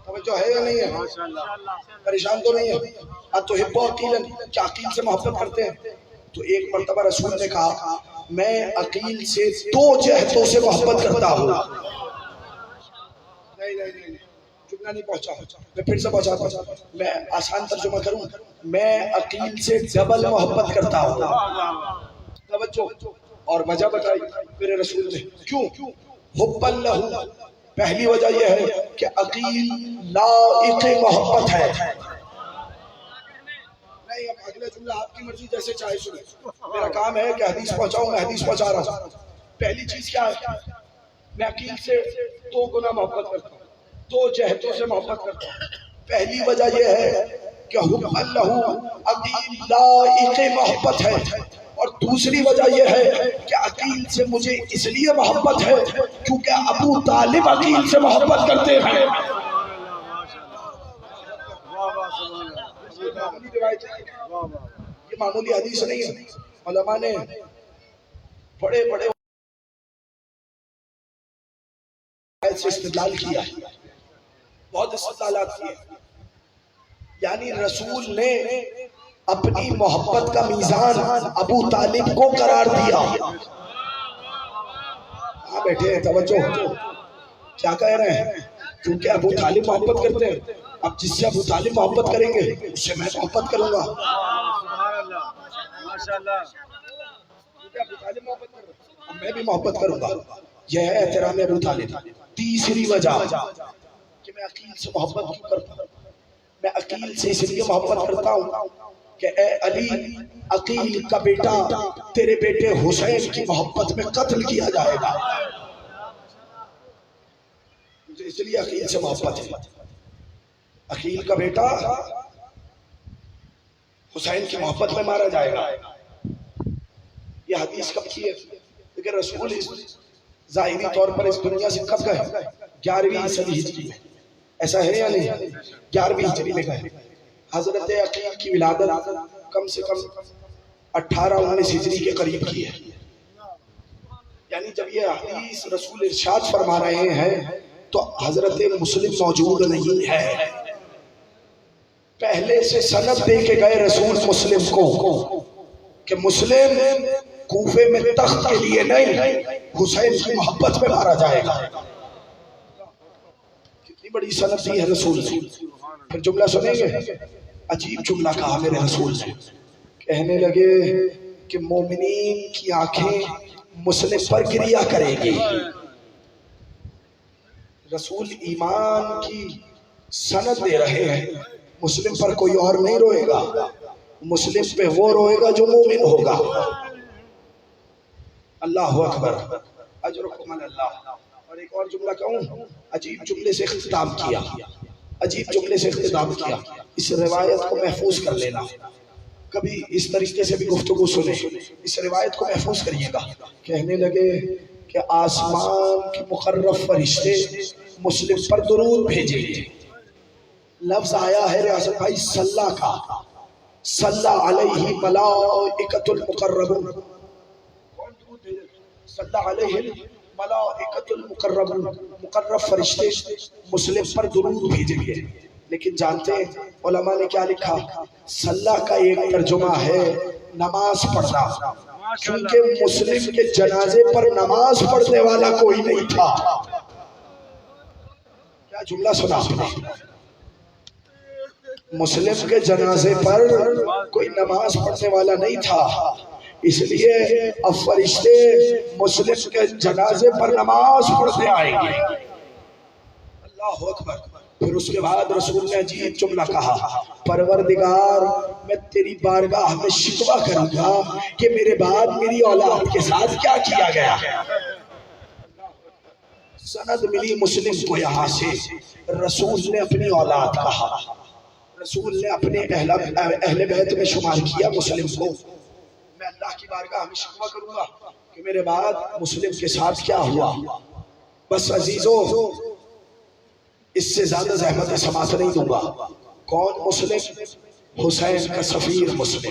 توجہ ہے یا نہیں ہے؟ پریشان تو نہیں ہے؟ اتحب عقیلا, کیا عقیل سے محبت کرتے ہیں؟ تو ایک مرتبہ رسول نے کہا میں عقیل سے 2 جہتوں سے محبت کرتا ہوں. نہیں جملہ نہیں پہنچا, میں پھر سے پہنچاتا ہوں, میں آسان ترجمہ کروں. میں عقیل سے ڈبل محبت کرتا ہوں. توجہ, اور وجہ بتائی میرے رسول نے. کیوں؟ حبا لہ, پہلی وجہ یہ ہے کہ عقیل لائق محبت ہے. نہیں, اب اگلا جملہ آپ کی مرضی جیسے چاہے سنیں, میرا کام ہے کہ حدیث پہنچاؤں, میں حدیث پہنچا رہا ہوں. پہلی چیز کیا ہے؟ میں عقیل سے 2 گنا محبت کرتا ہوں, 2 جہتوں سے محبت کرتا ہوں. پہلی وجہ یہ ہے کہ حبا لہ, عقیل لائق محبت ہے. اور دوسری وجہ یہ ہے کہ عقیل سے مجھے اس لیے محبت ہے کیونکہ ابو طالب عقیل سے محبت کرتے ہیں. یہ معمولی حدیث نہیں ہے. علماء نے بڑے بڑے سے استدلال کیا, بہت استدلالات کیے. یعنی رسول نے اپنی محبت کا میزان ابو طالب کو قرار دیا. ہاں بیٹھے ہیں, توجہ, کیا کہہ رہے ہیں؟ کیونکہ ابو طالب محبت کرتے ہیں. اب جس سے ابو طالب محبت کریں گے اس سے میں محبت کروں گا. کیونکہ ابو طالب محبت کر رہے ہیں, اب میں بھی محبت کروں گا. یہ ہے احترام ابو طالب. تیسری وجہ کہ میں عقیل سے محبت کیوں کرتا ہوں؟ میں عقیل سے اس لیے محبت کرتا ہوں کہ اے علی, عقیل کا بیٹا تیرے بیٹے حسین کی محبت میں قتل کیا جائے گا. مجھے اس لیے عقیل سے محبت ہے. عقیل کا بیٹا حسین کی محبت میں مارا جائے گا. یہ حدیث کب کی ہے؟ لیکن رسول ظاہری طور پر اس دنیا سے کب گئے؟ 11ویں صدی ہجری میں. ایسا ہے یا نہیں؟ 11ویں ہجری میں گئے. حضرت عقیل کی ولادت کم سے کم 18-19 ہجری کے قریب کی ہے. یعنی جب یہ حدیث رسول ارشاد فرما رہے ہیں تو حضرت مسلم موجود نہیں ہے. پہلے سے سند دے کے گئے رسول مسلم کو کہ مسلم کوفے میں تخت کے لیے نہیں, حسین کی محبت میں مارا جائے گا. کتنی بڑی سند دی ہے رسول نے. پھر جملہ سنیں گے, عجیب جملہ کہا میرے رسول نے. کہنے لگے کہ مومنین کی آنکھیں مسلم پر گریا کرے گی. رسول ایمان کی سند دے رہے ہیں, مسلم پر کوئی اور نہیں روئے گا, مسلم پہ وہ روئے گا جو مومن ہوگا. اللہ اکبر, اجرکم اللہ. اور ایک اور جملہ کہوں, عجیب جملے سے اختتام کیا, عجیب جملے سے اختتام کیا. اس روایت کو محفوظ کر لینا, کبھی اس طریقے سے بھی گفتگو سنیں, اس روایت کو محفوظ کریے گا. کہنے لگے کہ آسمان کے مقرب فرشتے مسلم پر درود بھیجیں گے. لفظ آیا ہے ریاست بھائی صلی کا, صلی علیہ ملائکۃ المقربون. صلی علیہ ملائکۃ المقربون، مقرب فرشتے مسلم پر درود بھیجیں گے. لیکن جانتے ہیں علماء نے کیا لکھا؟ صلی کا ایک ترجمہ ہے نماز پڑھنا، کیونکہ مسلم کے جنازے پر نماز پڑھنے والا کوئی نہیں تھا. کیا جملہ سنا آپ نے؟ مسلم کے جنازے پر کوئی نماز پڑھنے والا نہیں تھا، اس لیے اب فرشتے مسلم کے جنازے پر نماز پڑھنے آئیں گے. اللہ اکبر. پھر اس کے بعد رسول نے عجیب جملہ کہا، پروردگار میں تیری بارگاہ میں شکوہ کروں گا کہ میرے بعد میری اولاد کے ساتھ کیا کیا گیا. سند ملی مسلم کو یہاں سے، رسول نے اپنی اولاد کہا، رسول نے اپنے اہل بیت میں شمار کیا مسلم کو. میں اللہ کی بارگاہ میں شکوہ کروں گا کہ میرے بعد مسلم کے ساتھ کیا ہوا. بس عزیزو اس سے زیادہ زحمت سماعت نہیں دوں گا. کون مسلم؟ حسین کا سفیر مسلم.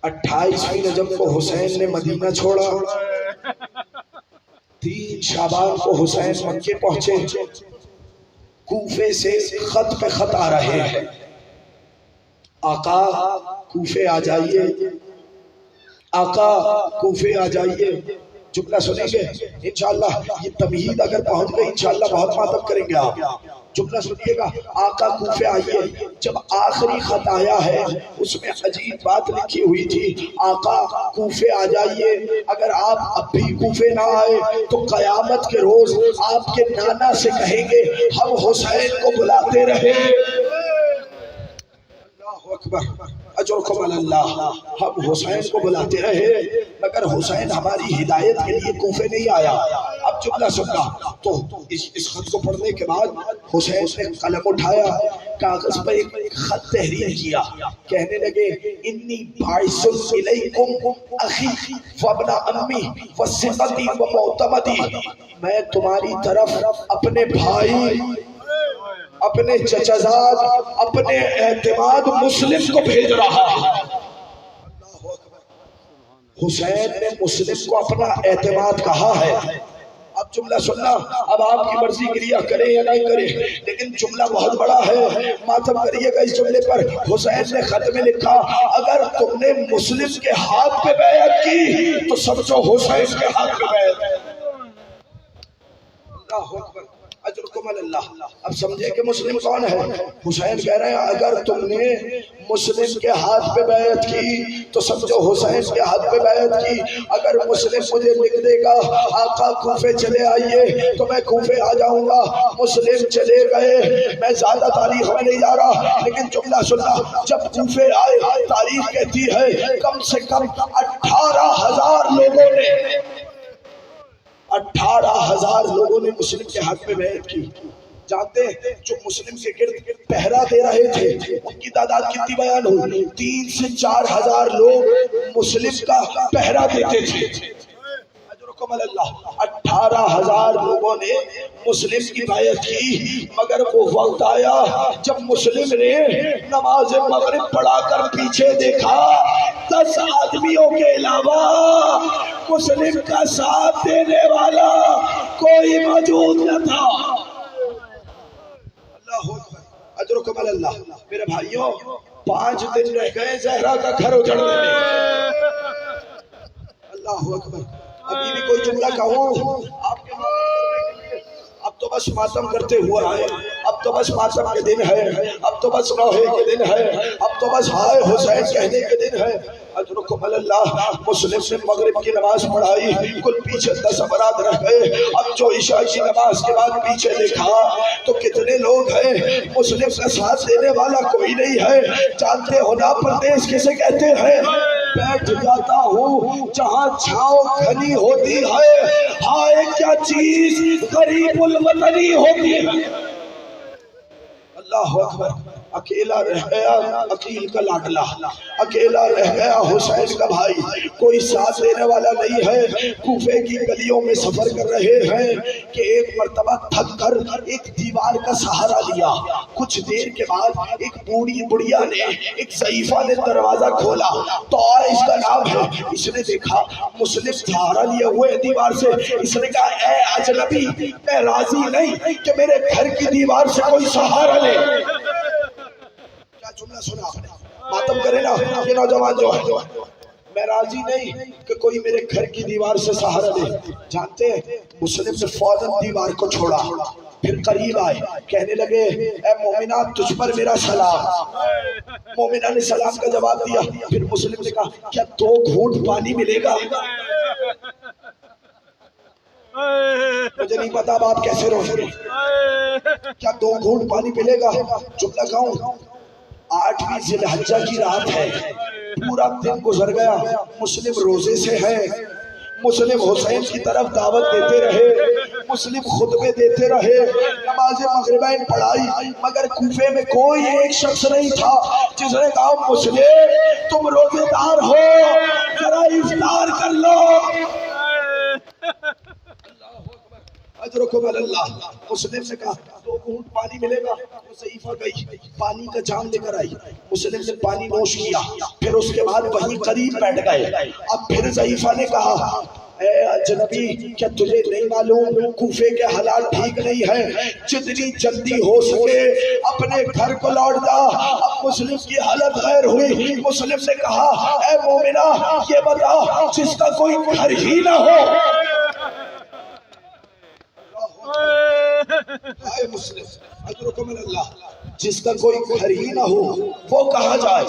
28ویں رجب کو حسین نے مدینہ چھوڑا، 3 شعبان کو حسین مکے پہنچے. کوفے سے خط پہ خط آ رہے ہیں، آقا کوفے آ جائیے، آقا کوفے آ جائیے. جملہ سنیں گے انشاءاللہ، یہ تمہید اگر پہنچ گئی انشاءاللہ بہت ماتم کریں گے آپ. جملہ سنیے گا، آقا کوفے آئیے. جب آخری خط آیا ہے اس میں عجیب بات لکھی ہوئی تھی، آقا کوفے آ جائیے. اگر آپ اب بھی کوفے نہ آئے تو قیامت کے روز آپ کے نانا سے کہیں گے ہم حسین کو بلاتے رہے. اللہ اکبر، اجرکم علی اللہ. ہم حسین کو بلاتے رہے مگر حسین ہماری ہدایت کے لیے کوفے نہیں آیا. اب جملہ سننا. تو اس خط کو پڑھنے کے بعد حسین نے قلم اٹھایا، کاغذ پر ایک خط تحریر کیا، کہنے لگے انی باعث الیکم اخی وابن امی وثقتی ومعتمدی. میں تمہاری طرف اپنے بھائی، اپنے چچازاد، اپنے اعتماد مسلم کو بھیج رہا ہے. حسین نے مسلم کو اپنا اعتماد کہا ہے. اب جملہ سننا، اب آپ کی مرضی کریا کریں یا نہیں کریں، لیکن جملہ بہت بڑا ہے، ماتم کریے گا اس جملے پر. حسین نے خط میں لکھا اگر تم نے مسلم کے ہاتھ پہ بیعت کی تو سمجھو حسین کے ہاتھ پہ بیعت. اللہ اکبر، اجرکم علی اللہ. اب سمجھے کہ مسلم کون ہے؟ حسین کہہ رہے ہیں اگر تم نے مسلم کے ہاتھ پہ بیعت کی تو سمجھو حسین کے ہاتھ پہ بیعت کی. اگر مسلم مجھے لکھ دے گا آقا کوفے چلے آئیے تو میں کوفے آ جاؤں گا. مسلم چلے گئے. میں زیادہ تاریخ میں نہیں جا رہا لیکن جملہ سننا. جب کوفے آئے تاریخ کہتی ہے کم سے کم 18,000 لوگوں نے 18,000 لوگوں نے مسلم کے ہاتھ میں بیعت کی. جانتے ہیں جو مسلم کے گرد پہرا دے رہے تھے ان کی تعداد کتنی بیان ہوئی؟ 3 سے 4 ہزار لوگ مسلم کا پہرا دیتے تھے. اجرکم علی اللہ. 18,000 لوگوں نے مسلم کی بیعت کی مگر وہ وقت آیا جب مسلم نے نماز مغرب پڑھا کر پیچھے دیکھا 10 آدمیوں کے علاوہ مسلم کا ساتھ دینے والا کوئی موجود نہ تھا. اللہ اکبر، اجرکم علی اللہ. میرے بھائیوں 5 دن رہ گئے زہرا کا گھر اجڑنے میں. اللہ اکبر. ابھی بھی کوئی جملہ کہوں آپ کے اب تو بس ماتم کرتے ہوئے آئے. اب تو بس ماتم کے دن ہے، اب تو بس روحے کے دن ہے، اب تو بس ہائے حسین کہنے کے دن ہے. اجرکم علی اللہ. مسلم نے مغرب کی نماز پڑھائی، کل پیچھے 10 افراد رہ گئے. اب جو عشاء کی نماز کے بعد پیچھے دیکھا تو کتنے لوگ ہیں، مسلم کا ساتھ دینے والا کوئی نہیں ہے. جانتے ہو نا پردیس کسے کہتے ہیں؟ بیٹھ جاتا ہوں جہاں چھاؤں گھنی ہوتی ہے، ہائے کیا چیز قریب الوطنی ہوتی ہے. اللہ اکبر. اکیلا رہ گیا عقیل کا لاڈلا، اکیلا رہ گیا حسین کا بھائی، کوئی ساتھ دینے والا نہیں ہے۔ کوفے کی گلیوں میں سفر کر رہے ہیں کہ ایک مرتبہ تھک کر ایک دیوار کا سہارا لیا۔ کچھ دیر کے بعد ایک بوڑھی بڑھیا نے، ایک ضعیفہ نے دروازہ کھولا، تو اس کا نام ہے۔ اس نے دیکھا مسلم سہارا لیے ہوئے دیوار سے۔ اس نے کہا اے اجنبی، میں راضی نہیں کہ میرے گھر کی دیوار سے کوئی سہارا لے۔ کیا جملہ سنا آپ نے؟ ماتم کرے نا یہ نوجوان جو ہے، میں راضی نہیں کہ کوئی میرے گھر کی دیوار سے سہارا لے۔ جانتے ہیں مسلم نے فوراً دیوار کو چھوڑا، پھر قریب آئے، کہنے لگے اے مومنہ تجھ پر میرا سلام۔ مومنہ نے سلام کا جواب دیا۔ پھر مسلم نے کہا کیا 2 گھونٹ پانی ملے گا؟ مجھے نہیں پتا اب آپ کیسے رو رہے، کیا 2 گھونٹ پانی ملے گا؟ جملہ کہوں 8ویں ذی الحجہ کی رات ہے، پورا دن گزر گیا، مسلم روزے سے ہے، مسلم حسین کی طرف دعوت دیتے رہے، مسلم خطبے دیتے رہے، نماز مغربین پڑھائی، مگر کوفے میں کوئی ایک شخص نہیں تھا جس نے کہا مسلم تم روزے دار ہو ذرا افطار کر لو۔ اجرکم اللہ۔ مسلم نے کہا 2 گھونٹ پانی ملے گا؟ ضعیفہ گئی پانی کا جام لے کر آئی، مسلم نے پانی نوش کیا، پھر اس کے بعد وہیں قریب بیٹھ گئے۔ اب پھر ضعیفہ نے کہا اے اجنبی کیا تجھے نہیں معلوم کوفے کے حالات ٹھیک نہیں ہیں، جتنی جلدی ہو سکے اپنے گھر کو لوٹ جا۔ اب مسلم کی حالت غیر ہوئی۔ مسلم نے کہا اے مومنہ یہ بتا جس کا کوئی گھر ہی نہ ہو، اے مسلم اجرکم اللہ، جس کا کوئی گھر ہی نہ ہو وہ کہاں جائے؟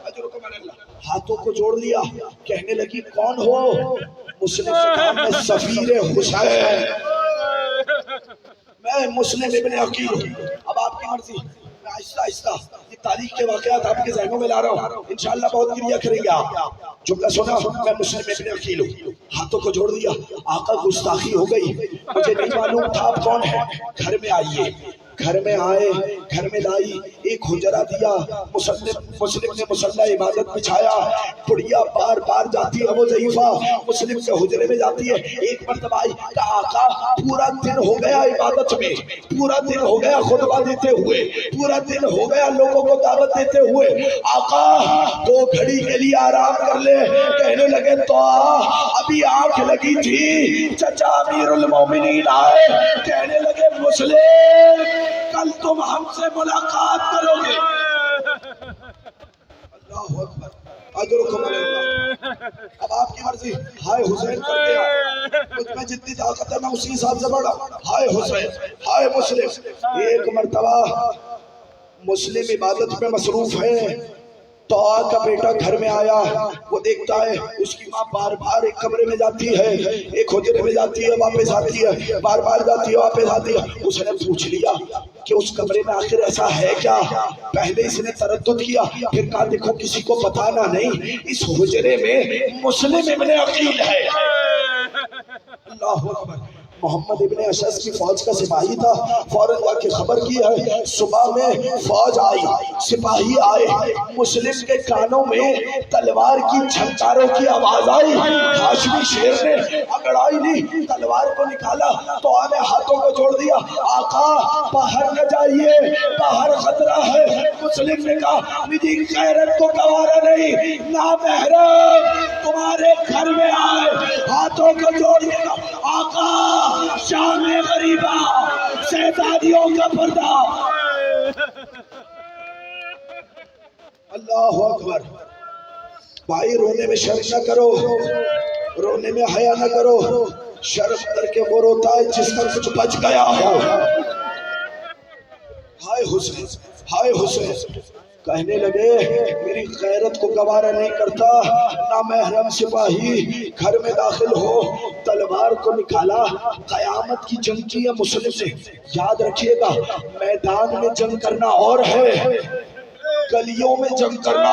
اجرکم اللہ۔ ہاتھوں کو جوڑ لیا، کہنے لگی کون ہو؟ مسلم سے کہا میں سفیر حسین، میں مسلم ابن عقیل ہوں۔ اب آپ کی مرضی، میں آہستہ آہستہ یہ تاریخ کے واقعات آپ کے ذہنوں میں لا رہا ہوں، انشاءاللہ بہت گریہ کریں گے آپ۔ جملہ سنا میں مسلم ابن عقیل ہوں، ہاتھوں کو جوڑ دیا۔ آقا گستاخی ہو گئی، مجھے نہیں معلوم تھا آپ کون ہیں، گھر میں آئیے۔ گھر میں آئے، گھر میں لائی، ایک حجرہ دیا، مسلم نے مصلی عبادت بچھایا۔ بڑھیا بار بار جاتی ہے وہ ضعیفہ مسلم کے حجرے میں جاتی ہے۔ ایک مرتبہ آئی کہ آقا پورا دن ہو گیا عبادت میں، پورا دن ہو گیا خطبہ دیتے ہوئے، پورا دن ہو گیا لوگوں کو دعوت دیتے ہوئے، آقا 2 گھڑی کے لیے آرام کر لے۔ کہنے لگے تو ابھی آنکھ لگی تھی چچا امیر المومنین آئے، کہنے لگے مسلم کل تم ہم سے ملاقات کرو گے۔ اللہ اکبر، اجرکم اللہ۔ اب آپ کی مرضی، ہائے حسین کر دیا، مجھ میں جتنی طاقت ہے میں اسی حساب سے بڑھا، ہائے حسین، ہائے مسلم۔ ایک مرتبہ مسلم عبادت میں مصروف ہے تو کا بیٹا گھر میں آیا، وہ دیکھتا ہے اس کی ماں بار بار ایک کمرے میں جاتی ہے، ایک حجرے میں جاتی ہے واپس آتی ہے، بار بار جاتی ہے واپس آتی ہے۔ اس نے پوچھ لیا کہ اس کمرے میں آخر ایسا ہے کیا؟ پہلے اس نے تردد کیا، پھر کہا دیکھو کسی کو بتانا نہیں، اس حجرے میں مسلم ابن عقیل ہے۔ اللہ اکبر۔ محمد ابن اشعث کی فوج کا سپاہی تھا، فوراً جا کے خبر کی ہے۔ صبح میں فوج آئی، سپاہی آئے، مسلم کے کانوں میں تلوار کی جھنکاروں کی آواز آئی۔ ہاشمی شیر نے اگڑائی لی، تلوار کو نکالا تو آنے ہاتھوں کو جوڑ دیا، آقا باہر نہ جائیے، باہر خطرہ ہے۔ مسلم نے کہا میری غیرت کو گوارا نہیں، نامحرم تمہارے گھر میں آئے، ہاتھوں کو جوڑ دیا، آقا شام غریبہ شہزادیوں کا پردہ۔ اللہ اکبر۔ بھائی رونے میں شرم نہ کرو، رونے میں حیا نہ کرو، شرم کر کے وہ روتا ہے جس کا کچھ بچ گیا ہو۔ ہائے حسین، ہائے حسین۔ کہنے لگے میری غیرت کو گوارا نہیں کرتا، نامحرم سپاہی گھر میں داخل ہو، تلوار کو نکالا، قیامت کی جنگ کی ہے مسلم سے۔ یاد رکھیے گا میدان میں جنگ کرنا اور ہے، گلیوں میں جنگ کرنا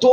2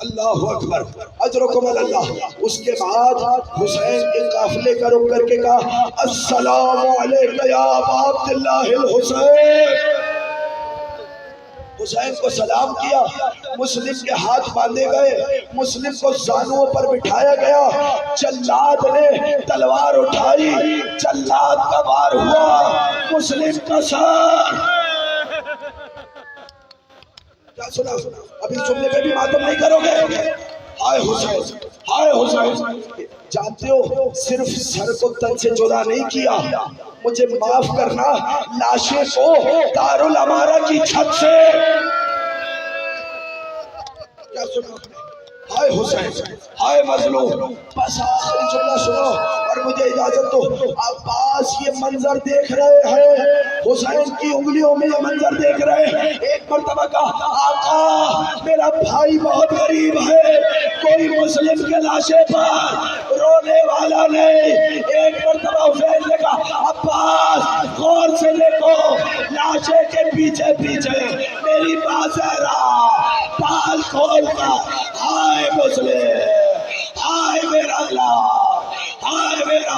اللہ اکبر اجرکم اللہ. اس کے بعد حسین کے قافلے کا رخ کر کے کہا السلام علیک یا ابا عبداللہ الحسین. حسین کو سلام کیا. مسلم کے ہاتھ باندھے گئے, مسلم کو زانوں پر بٹھایا گیا. جلاد نے تلوار اٹھائی, جلاد کا وار ہوا, مسلم کا سر. کیا سنا؟ ابھی جملے پہ بھی ماتم نہیں کرو گے. ہائے حسین, ہائے حسین. جانتے ہو صرف سر کو تن سے جدا نہیں کیا, مجھے معاف کرنا, لاشیں کو دارالامارہ کی چھت سے. کیا سنا؟ ہائے حسین, ہائے مظلوم. بس آخری جملہ سنو اور مجھے اجازت دو. عباس یہ منظر دیکھ رہے ہیں, حسین کی انگلیوں میں یہ منظر دیکھ رہے ہیں. ایک مرتبہ کہا آقا میرا بھائی بہت غریب ہے, کوئی مسلم کے لاشے پر رونے والا نہیں. ایک مرتبہ حسین نے کہا عباس غور سے دیکھو, لاشے کے پیچھے پیچھے میری بازارہ پال کھول کر ہائے مسلم, ہائے میرا اللہ, ہائے میرا